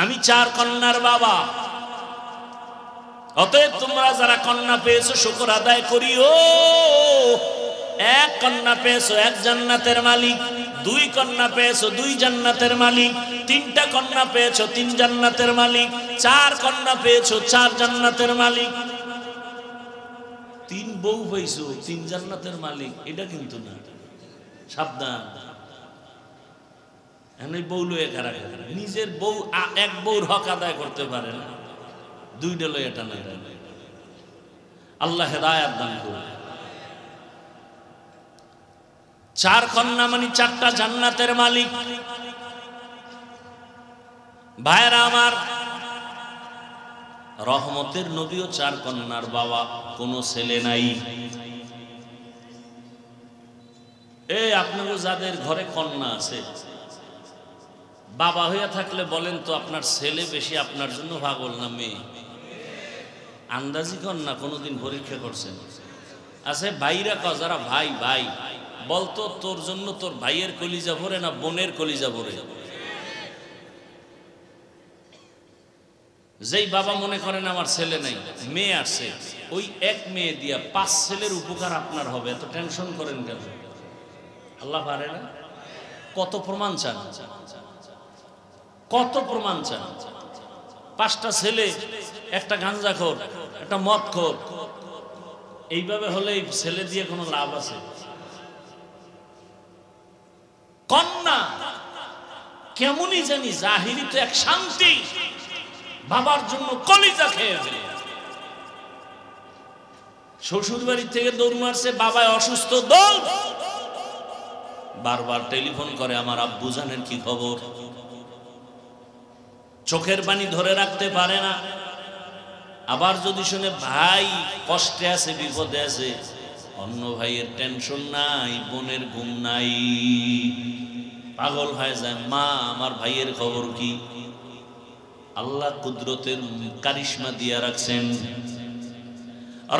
আমি 4 কন্যার বাবা। অতএব তোমরা যারা কন্যা পেয়েছো শুকর আদায় করিও। 1 কন্যা পেয়েছো, 1 জান্নাতের মালিক। 2 কন্যা পেয়েছো, 2 জান্নাতের মালিক। 3টা কন্যা পেয়েছো, 3 জান্নাতের মালিক। 4 কন্যা পেয়েছো, 4 জান্নাতের মালিক। 3 বউ পেয়েছো, 3 জান্নাতের মালিক, এটা কিন্তু না, সাবধান। এখন এই বউ লয়ে কারা নিজের বউ, 1 বউর হক আদায় করতে পারে না, 2টা লয়ে এটা না। আল্লাহ হেদায়েত দান করুন। 4 কন্যা মানে 4টা জান্নাতের মালিক। ভাইরা আমার, রহমতের নবীও 4 কন্যার বাবা, কোনো ছেলে নাই। এই আপনাদের যাদের ঘরে কন্যা আছে, বাবা হইয়া থাকলে বলেন তো, আপনার ছেলে বেশি আপনার জন্য পাগল না মেয়ে? আন্দাজি কন্যা কোনোদিন পরীক্ষা করছেন? আছে ভাইরা ক, যারা ভাই ভাই বলতো, তোর জন্য তোর ভাইয়ের কলিজা ভরে না বোনের কলিজা ভরে? যেই বাবা মনে করেন আমার ছেলে নাই, মেয়ে আসছে, ওই 1 মেয়ে দিয়া 5 ছেলের উপকার আপনার হবে, এত টেনশন করেন কেন? আল্লাহ পারে না? কত প্রমাণ চান, কত প্রমাণ চান? 5টা ছেলে, একটা গাঞ্জাখোর, একটা মদখোর, এইভাবে হলে ছেলে দিয়ে কোনো লাভ আছে? কন্যা কেমনই জানি জাহিরি তো এক শান্তি, বাবার জন্য কলিজা খেয়ে ফেলে। শ্বশুর বাড়ি থেকে দৌড় মারছে, বাবায় অসুস্থ, দৌড়। বারবার টেলিফোন করে, আমার আব্বু জানেন কি খবর? চোখের পানি ধরে রাখতে পারে না। আবার যদি শুনে ভাই কষ্টে আছে, বিপদে আছে, অন্য ভাইয়ের টেনশন নাই, বোনের ঘুম নাই, পাগল হয়ে যায়। মা, আমার ভাইয়ের খবর কি? আল্লাহ কুদরতের কারিশমা দিয়া রাখছেন।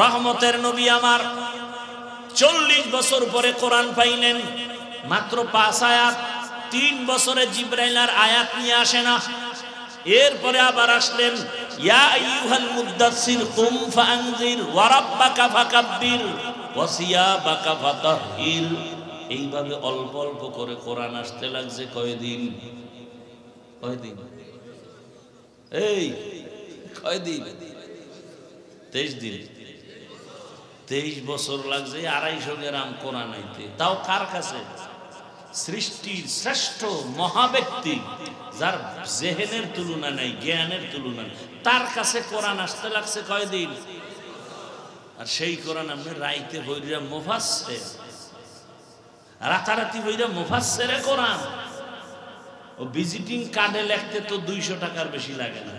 রহমতের নবী আমার 40 বছর পরে কোরআন পাইলেন, মাত্র 5 আয়াত। 3 বছরে জিবরাইল আর আয়াত নিয়ে আসে না। এরপরে আবার আসলেন, ইয়া আইয়ুহাল মুদ্দাসসির কুম ফাআনজির ওয়া রাব্বাকা ফাকাব্বির ওয়া সিয়াবাকা ফাতাহহির। এইভাবে অল্প অল্প করে কোরআন আসতে লাগছে। কয়দিন? কয়দিন? এই কয়দিন? 23 দিন। 23 বছর লাগছে 250 গ্রাম কোরআন আইতে। তাও কার কাছে? সৃষ্টির শ্রেষ্ঠ মহাব্যক্তি, যার জেহেনের তুলনা নাই, জ্ঞানের তুলনা নাই, তার কাছে কোরআন আসতে লাগছে কয়দিন? আর সেই কোরআন আপনি রাইতে বইরা মুফাসসির, রাতারাতি বইরা মুফাসসিরে কোরআন। ও ভিজিটিং কার্ডে লিখতে তো 200 টাকার বেশি লাগে না।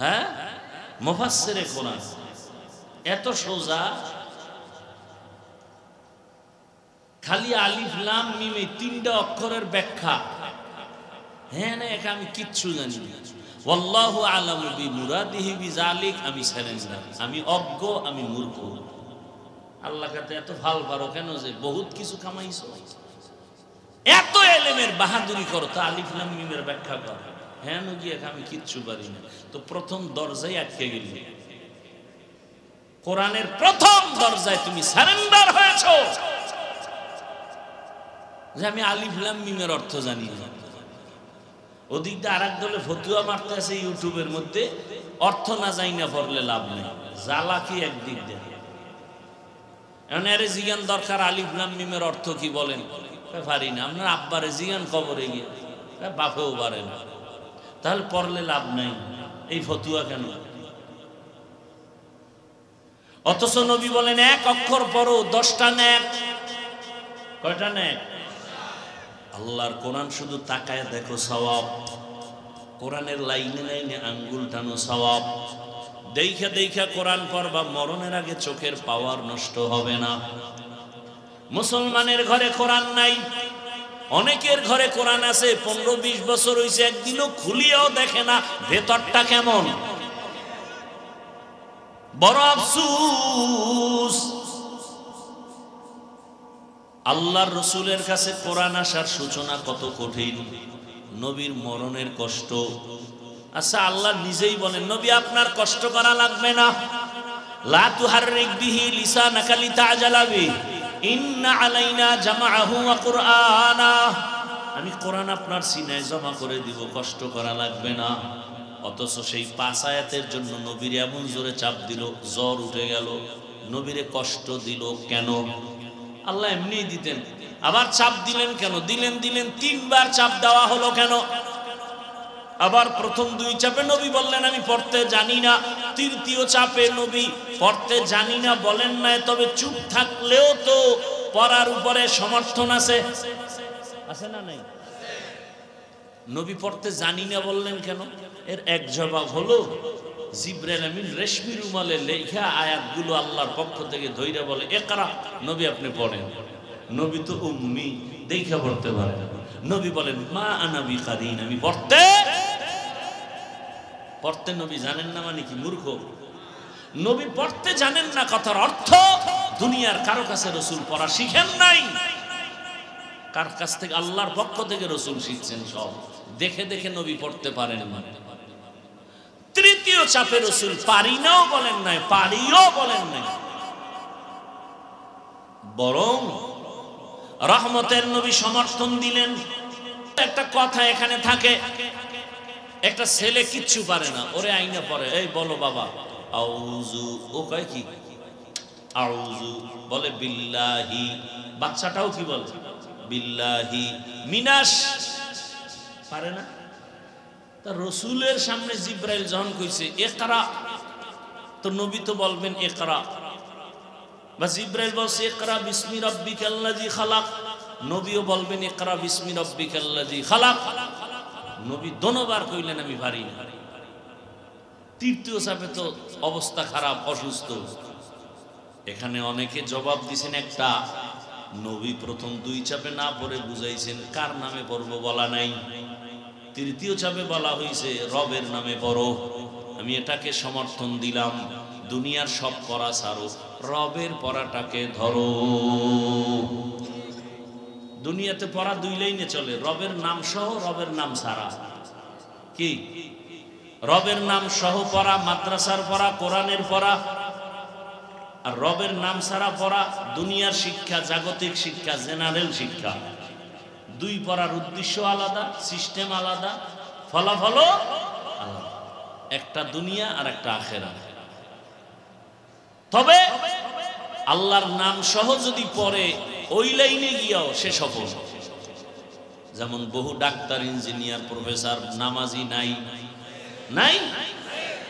হ্যাঁ, মুফাসসিরে কোরআন এত সোজা। খালি আলিফ লাম মিম এই 3টা অক্ষরের ব্যাখ্যা। হ্যাঁ না, এটা আমি কিচ্ছু জানি না। ওয়াল্লাহু আলামু বিমুরাদিহি বিযালিক, আমি সারেন্ডার, আমি অজ্ঞ, আমি মূর্খ। আল্লাহ কাছে এত ভাল পারো কেন যে বহুত কিছু কামাইছো, এত এলেমের বাহাদুরি করো, তা আলিফ লাম মিমের ব্যাখ্যা কর। হ্যাঁ গিয়ে আমি কিচ্ছু পারি না, তো প্রথম দরজায় আটকে গেলি। কোরআনের প্রথম দরজায় তুমি সারেন্ডার হয়েছো যে আমি আলিফ লাম মিমের অর্থ জানি না। ওদিক দিয়ে আরেক দলে ফতুয়া মারতে আছে ইউটিউবের মধ্যে, অর্থ না যাই না পড়লে লাভ নেই, জ্বালা কি একদিক দিয়ে। এখন এর জিজ্ঞান দরকার আলিফ লাম মিমের অর্থ কি বলেন, পারি না। আপনার আব্বারে জিজ্ঞান কবরে গিয়ে, বাপেও পারে না, তাহলে পড়লে লাভ নাই, এই ফতুয়া কেন? অথচ নবী বলেন এক অক্ষর পড়ো 10টা নেক। কয়টা নেক? আল্লাহর কোরআন শুধু তাকায় দেখো সওয়াব, কোরআনের লাইনে লাইনে আঙ্গুল টানো সওয়াব। দেখা দেখা কোরআন পড়বা, মরণের আগে চোখের পাওয়ার নষ্ট হবে না। মুসলমানের ঘরে কোরআন নাই, অনেকের ঘরে কোরআন আছে, 15-20 বছর হয়েছে, একদিনও খুলিয়াও দেখে না ভেতরটা কেমন। বড় আফসোস, আল্লাহর রসুলের কাছে কোরআন আসার সূচনা কত কঠিন, নবীর মরণের কষ্ট। আচ্ছা আল্লাহ নিজেই বলেন নবী আপনার কষ্ট করা লাগবে না, লা তুহাররিক বিহি লিসানাকা লিতাআজালা বিহি ইন্না আলাইনা জামাআহু ওয়া কুরআনা। আমি কোরআন আপনার সিনায় জমা করে দিব, কষ্ট করা লাগবে না। অথচ সেই 5 আয়াতের জন্য নবীর এমন জোরে চাপ দিল, জ্বর উঠে গেল। নবীরে কষ্ট দিল কেন? আল্লাহ এমনিই দিতেন, আবার চাপ দিলেন কেন? দিলেন 3বার চাপ দেওয়া হলো কেন? আবার প্রথম 2 চাপে নবী বললেন আমি পড়তে জানি না, তৃতীয় চাপে নবী পড়তে জানি না বলেন না, তবে চুপ থাকলেও তো পড়ার উপরে সমর্থন আছে, আছে না নাই? নবী পড়তে জানি না বললেন কেন? এর এক জবাব হলো জিবরাইল আমিন রেশমি রুমালে লেখা আয়াতগুলো আল্লাহর পক্ষ থেকে ধইরা বলে ইকরা, নবী আপনি পড়েন। নবী তো উম্মি, দেখা পড়তে পারে না। নবী বলেন মা আনা বিকারিন, আমি পড়তে নবী জানেন না মানে কি মূর্খ? নবী পড়তে জানেন না কথার অর্থ দুনিয়ার কারো কাছে রাসূল পড়া শিখেন নাই। কার কাছ থেকে? আল্লাহর পক্ষ থেকে রাসূল শিখছেন সব, দেখে দেখে নবী পড়তে পারেন না। তৃতীয় চাপে রাসূল পারি নাও বলেন নাই, পারিও বলেন নাই, বরং রহমতের নবী সমর্থন দিলেন। একটা কথা এখানে থাকে, একটা ছেলে কিচ্ছু পারে না, ওরে আইনা পড়ে, এই বলো বাবা আউযু, ও কয় কি আউযু, বলে বিল্লাহি, বাচ্চাটাও কি বলে বিল্লাহি মিনাশ, পারে না। তা রসুলের সামনে জিব্রাইল যখন কইছে ইকরা, তো নবী তো বলবেন ইকরা, বা জিব্রাইল বলছে ইকরা বিসমি রাব্বিকাল্লাযী খালাক, নবীও বলবেন ইকরা বিসমি রাব্বিকাল্লাযী খালাক। নবী দোনোবার কইলেন আমি পারি না। তৃতীয় চাপে তো অবস্থা খারাপ, অসুস্থ। এখানে অনেকে জবাব দিছেন একটা, নবী প্রথম 2 চাপে না পড়ে বুঝাইছেন কার নামে পড়বো বলা নাই, তৃতীয় চাপে বলা হয়েছে রবের নামে পড়ো। আমি এটাকে সমর্থন দিলাম, দুনিয়ার সব পড়া ছাড়ো, রবের পড়াটাকে ধরো। দুনিয়াতে পড়া 2 লাইনে চলে, রবের নাম সহ, রবের নাম ছাড়া। কি? রবের নাম সহ পড়া, মাদ্রাসার পড়া, কোরআনের পড়া, আর রবের নাম ছাড়া পড়া দুনিয়ার শিক্ষা, জাগতিক শিক্ষা, জেনারেল শিক্ষা। 2 পড়ার উদ্দেশ্য আলাদা, সিস্টেম আলাদা, ফলাফলও আলাদা, একটা দুনিয়া আর একটা আখেরা। তবে আল্লাহর নাম সহ যদি পড়ে ওই লাইনে গিয়াও সে সফল। যেমন বহু ডাক্তার, ইঞ্জিনিয়ার, প্রফেসর নামাজি নাই,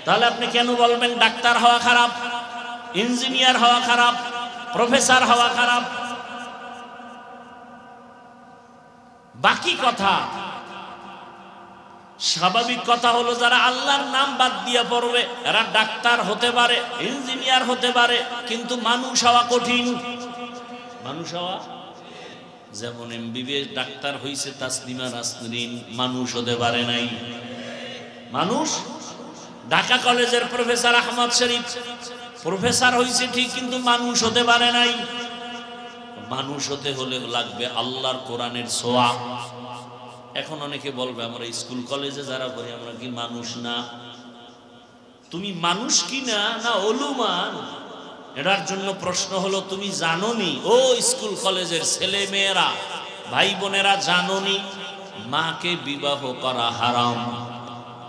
তাহলে আপনি কেন বলবেন ডাক্তার হওয়া খারাপ, ইঞ্জিনিয়ার হওয়া খারাপ, প্রফেসর হওয়া খারাপ? বাকি কথা, স্বাভাবিক কথা হলো যারা আল্লাহর নাম বাদ দিয়ে পড়বে এরা ডাক্তার হতে পারে, ইঞ্জিনিয়ার হতে পারে, কিন্তু মানুষ হওয়া কঠিন। মানুষ হওয়া, যেমন এমবিবিএস ডাক্তার হইছে তাসলিমা নাসরিন, মানুষ হতে পারে নাই। মানুষ ঢাকা কলেজের প্রফেসর আহমদ শরীফ প্রফেসর হয়েছে ঠিক, কিন্তু মানুষ হতে পারে নাই। মানুষ হতে হলে লাগবে আল্লাহর কোরআনের ছোঁয়া। এখন অনেকে বলবে আমরা স্কুল কলেজে যারা পড়ি আমরা কি মানুষ না? তুমি মানুষ কি না, না অলুমান? এটার জন্য প্রশ্ন হলো, তুমি জানোনি ও স্কুল কলেজের ছেলে মেয়েরা, ভাই বোনেরা, জানোনি মাকে বিবাহ করা হারাম?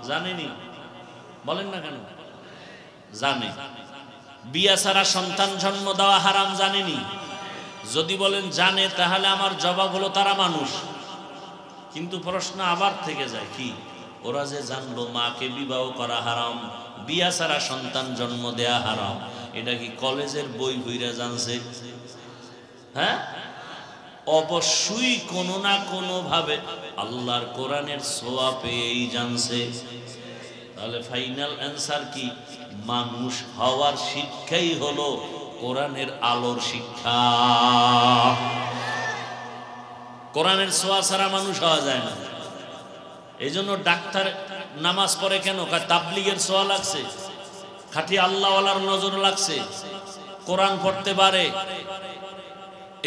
জানেনি? বলেন না কেন? জানে। বিয়া ছাড়া সন্তান জন্ম দেওয়া হারাম, জানেনি? যদি বলেন জানে, তাহলে আমার জবাব হলো তারা মানুষ। কিন্তু প্রশ্ন আবার থেকে যায়, কি ওরা যে জানলো মাকে বিবাহ করা হারাম, বিয়া ছাড়া সন্তান জন্ম দেয়া হারাম, এটা কি কলেজের বই বইরা জানছে? হ্যাঁ, অবশ্যই কোনো না কোনো ভাবে আল্লাহর কোরআনের ছোঁয়া পেয়েই জানছে। তাহলে ফাইনাল অ্যান্সার কি? মানুষ হওয়ার শিক্ষাই হলো কোরআনের আলোর শিক্ষা। কোরআনের ছোঁয়া ছাড়া মানুষ হওয়া যায় না। এই জন্য ডাক্তার নামাজ পড়ে কেন? তাবলীগের ছোঁয়া লাগছে, খাঁটি আল্লাহওয়ালার নজর লাগছে, কোরআন পড়তে পারে,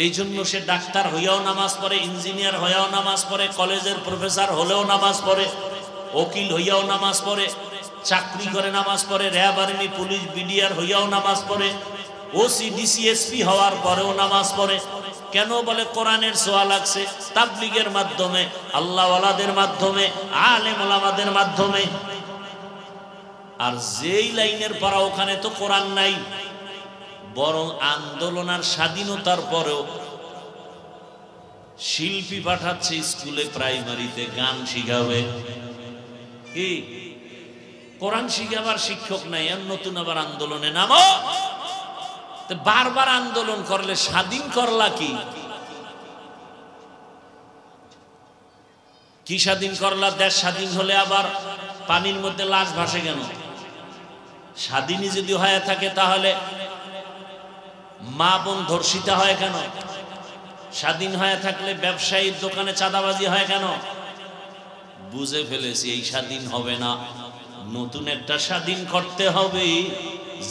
এই জন্য সে ডাক্তার হইয়াও নামাজ পড়ে, ইঞ্জিনিয়ার হইয়াও নামাজ পড়ে, কলেজের প্রফেসর হলেও নামাজ পড়ে, উকিল হইয়াও নামাজ পড়ে, চাকরি করে নামাজ পড়ে, র্যাব আর্মি পুলিশ বিডিআর হইয়াও নামাজ পড়ে, ওসি ডিসি এসপি হওয়ার পরেও নামাজ পড়ে। কেন? বলে কোরআনের ছোঁয়া লাগছে, তাবলীগের মাধ্যমে, আল্লাহওয়ালাদের মাধ্যমে, আলেম ওলামাদের মাধ্যমে। আর যেই লাইনের পড়া ওখানে তো কোরআন নাই, বরং আন্দোলন আর স্বাধীনতার পরেও শিল্পী পাঠাচ্ছে স্কুলে, প্রাইমারিতে গান শিখাবে। কি কোরআন শিখাবার শিক্ষক নাই, আর নতুন আবার আন্দোলনে নামো। বারবার আন্দোলন করলে স্বাধীন করলা কি? কি স্বাধীন করলা? দেশ স্বাধীন হলে আবার পানির মধ্যে লাশ ভাসে কেন? স্বাধীনই যদি হয়ে থাকে তাহলে মা বোন ধর্ষিতা হয় কেন? স্বাধীন হয়ে থাকলে ব্যবসায়ীর দোকানে চাঁদাবাজি হয় কেন? বুঝে ফেলেছি এই স্বাধীন হবে না, নতুন একটা স্বাধীন করতে হবে।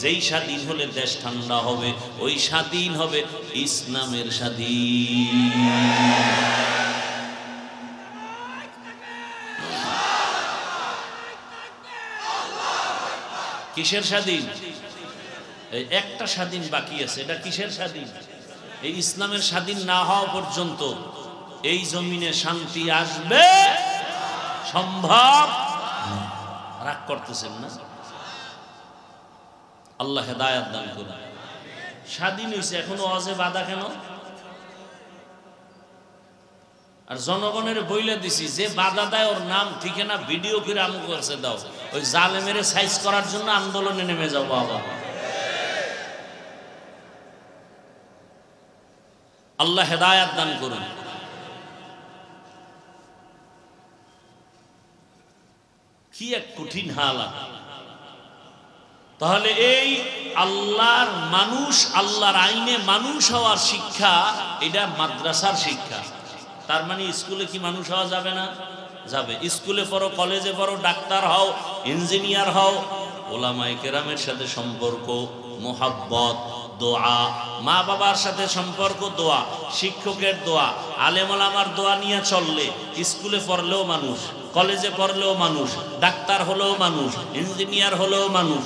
যেই স্বাধীন হলে দেশ ঠান্ডা হবে, ওই স্বাধীন হবে ইসলামের স্বাধীন। কিসের স্বাধীন? এই একটা স্বাধীন বাকি আছে, এটা কিসের স্বাধীন? এই ইসলামের স্বাধীন না হওয়া পর্যন্ত এই জমিনে শান্তি আসবে সম্ভব? রাগ করতেছেন না? আল্লাহ হেদায়েত দান করুন। স্বাধীন হয়েছে, এখনো ওয়াজে বাধা কেন? আর জনগণের বইলে দিছি, যে বাধা দেয় ওর নাম ঠিকানা ভিডিও করে আমু করছে দাও, ওই জালেমের সাইজ করার জন্য আন্দোলনে নেমে যাও বাবা। আল্লাহ হেদায়েত দান করুন। কি এক কঠিন হালাত। তাহলে এই আল্লাহর মানুষ, আল্লাহর আইনে মানুষ হওয়ার শিক্ষা, এটা মাদ্রাসার শিক্ষা। তার মানে স্কুলে কি মানুষ হওয়া যাবে না? যাবে। স্কুলে পড়ো, কলেজে পড়ো, ডাক্তার হও, ইঞ্জিনিয়ার হও, ওলামায়ে কেরামের সাথে সম্পর্ক, মোহাব্বত, দোয়া, মা বাবার সাথে সম্পর্ক, দোয়া, শিক্ষকের দোয়া, আলেম ওলামার দোয়া নিয়ে চললে স্কুলে পড়লেও মানুষ, কলেজে পড়লেও মানুষ, ডাক্তার হলেও মানুষ, ইঞ্জিনিয়ার হলেও মানুষ।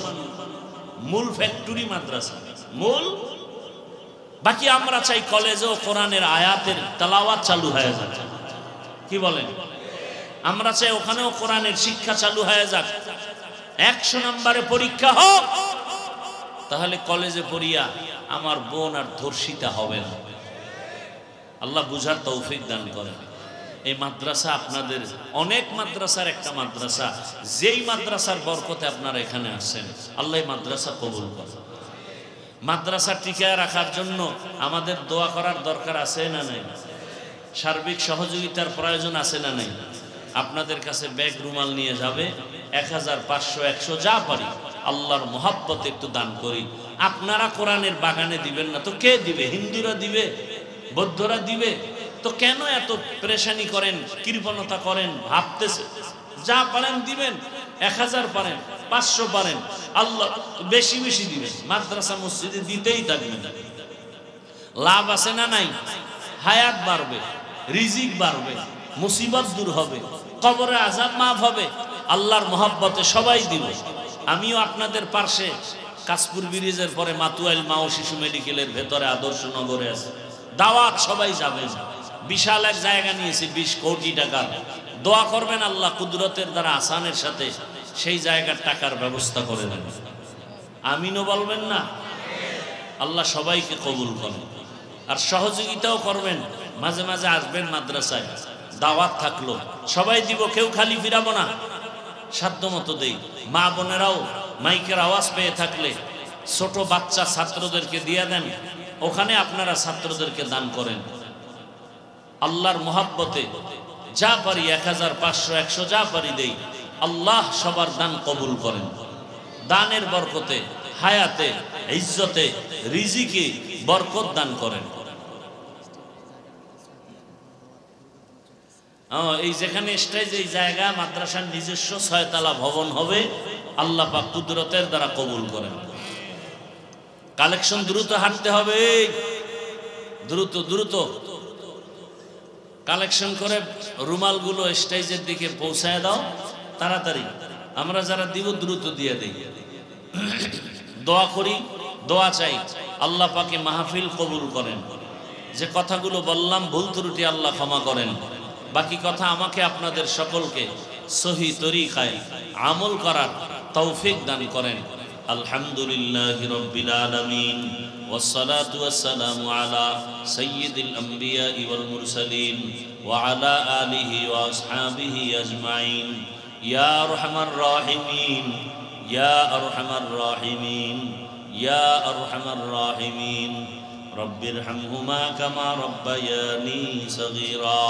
মূল ফ্যাক্টরি মাদ্রাসা, মূল। বাকি আমরা চাই কলেজেও কোরআনের আয়াতের তেলাওয়াত চালু হয়ে যাক। কি বলেন? আমরা চাই ওখানেও কোরআনের শিক্ষা চালু হয়ে যাক। 100 নম্বরে পরীক্ষা হোক, তাহলে কলেজে পড়িয়া আমার বোন আর ধর্ষিতা হবে না। আল্লাহ বুঝার তৌফিক দান করেন। এই মাদ্রাসা আপনাদের, অনেক মাদ্রাসার একটা মাদ্রাসা, যেই মাদ্রাসার বরকতে আপনারা এখানে আসছেন, আল্লাহ মাদ্রাসা কবুল করেন। মাদ্রাসা টিকায় রাখার জন্য আমাদের দোয়া করার দরকার আছে না নাই? সার্বিক সহযোগিতার প্রয়োজন আছে না নাই? আপনাদের কাছে ব্যাগ রুমাল নিয়ে যাবে, 1000, 500, 100 যা পারি আল্লাহর মোহাব্বতে একটু দান করি। আপনারা কোরআনের বাগানে দিবেন না তো কে দিবে? হিন্দুরা দিবে, বৌদ্ধরা দিবে? তো কেন এত পেরেশানি করেন, কৃপণতা করেন? ভাবতেছে যা পারেন দিবেন, 1000 পারেন, 500 পারেন, আল্লাহ বেশি বেশি দিবেন, মাদ্রাসা মসজিদে দিতেই থাকবেন। লাভ আছে না নাই? হায়াত বাড়বে, রিজিক বাড়বে, মুসিবত দূর হবে, কবরে আযাব মাফ হবে, আল্লাহর মহব্বতে সবাই দিব। আমিও আপনাদের পাশে কাশপুর ব্রিজের পরে মাতুয়াইল মা ও শিশু মেডিকেলের ভেতরে আদর্শ নগরে আছে, দাওয়াত সবাই যাবেন। বিশাল এক জায়গা নিয়েছি 20 কোটি টাকার। দোয়া করবেন আল্লাহ কুদরতের দ্বারা আসানের সাথে সেই জায়গার টাকার ব্যবস্থা করে দেন। আমিনও বলবেন না? আল্লাহ সবাইকে কবুল করেন। আর সহযোগিতাও করবেন, মাঝে মাঝে আসবেন মাদ্রাসায়, দাওয়াত থাকলো সবাই দিব, কেউ খালি ফিরাবো না, সাধ্য মতো দেই। মা বোনেরাও মাইকের আওয়াজ পেয়ে থাকলে ছোট বাচ্চা ছাত্রদেরকে দিয়ে দেন, ওখানে আপনারা ছাত্রদেরকে দান করেন। আল্লাহর মহব্বতে যা পারি 1000, 500, 100 যা পারি দেই। আল্লাহ সবার দান কবুল করেন। দানের বরকতে, হায়াতে, ইজ্জতে, রিজিকে বরকত দান করেন। এই যেখানে স্টেজ, এই জায়গা মাদ্রাসার নিজস্ব 6 তলা ভবন হবে, আল্লাহ পাক কুদরতের দ্বারা কবুল করেন। কালেকশন দ্রুত হাঁটতে হবে, দ্রুত দ্রুত কালেকশন করে রুমালগুলো স্টেজের দিকে পৌঁছায় দাও তাড়াতাড়ি। আমরা যারা দিব দ্রুত দিয়ে দেই। দোয়া করি, দোয়া চাই আল্লাহ পাকে মাহফিল কবুল করেন। যে কথাগুলো বললাম ভুল ত্রুটি আল্লাহ ক্ষমা করেন। বাকি কথা আমাকে আপনাদের সকলকে সহি তরিকায় আমল করার তৌফিক দান করেন। আলহামদুলিল্লাহি রাব্বিল আলামিন والصلاة والسلام على سيد الأنبياء والمرسلين وعلى آله وأصحابه أجمعين يا أرحم الراحمين يا أرحم الراحمين يا أرحم الراحمين رب ارحمهما كما ربياني صغيرا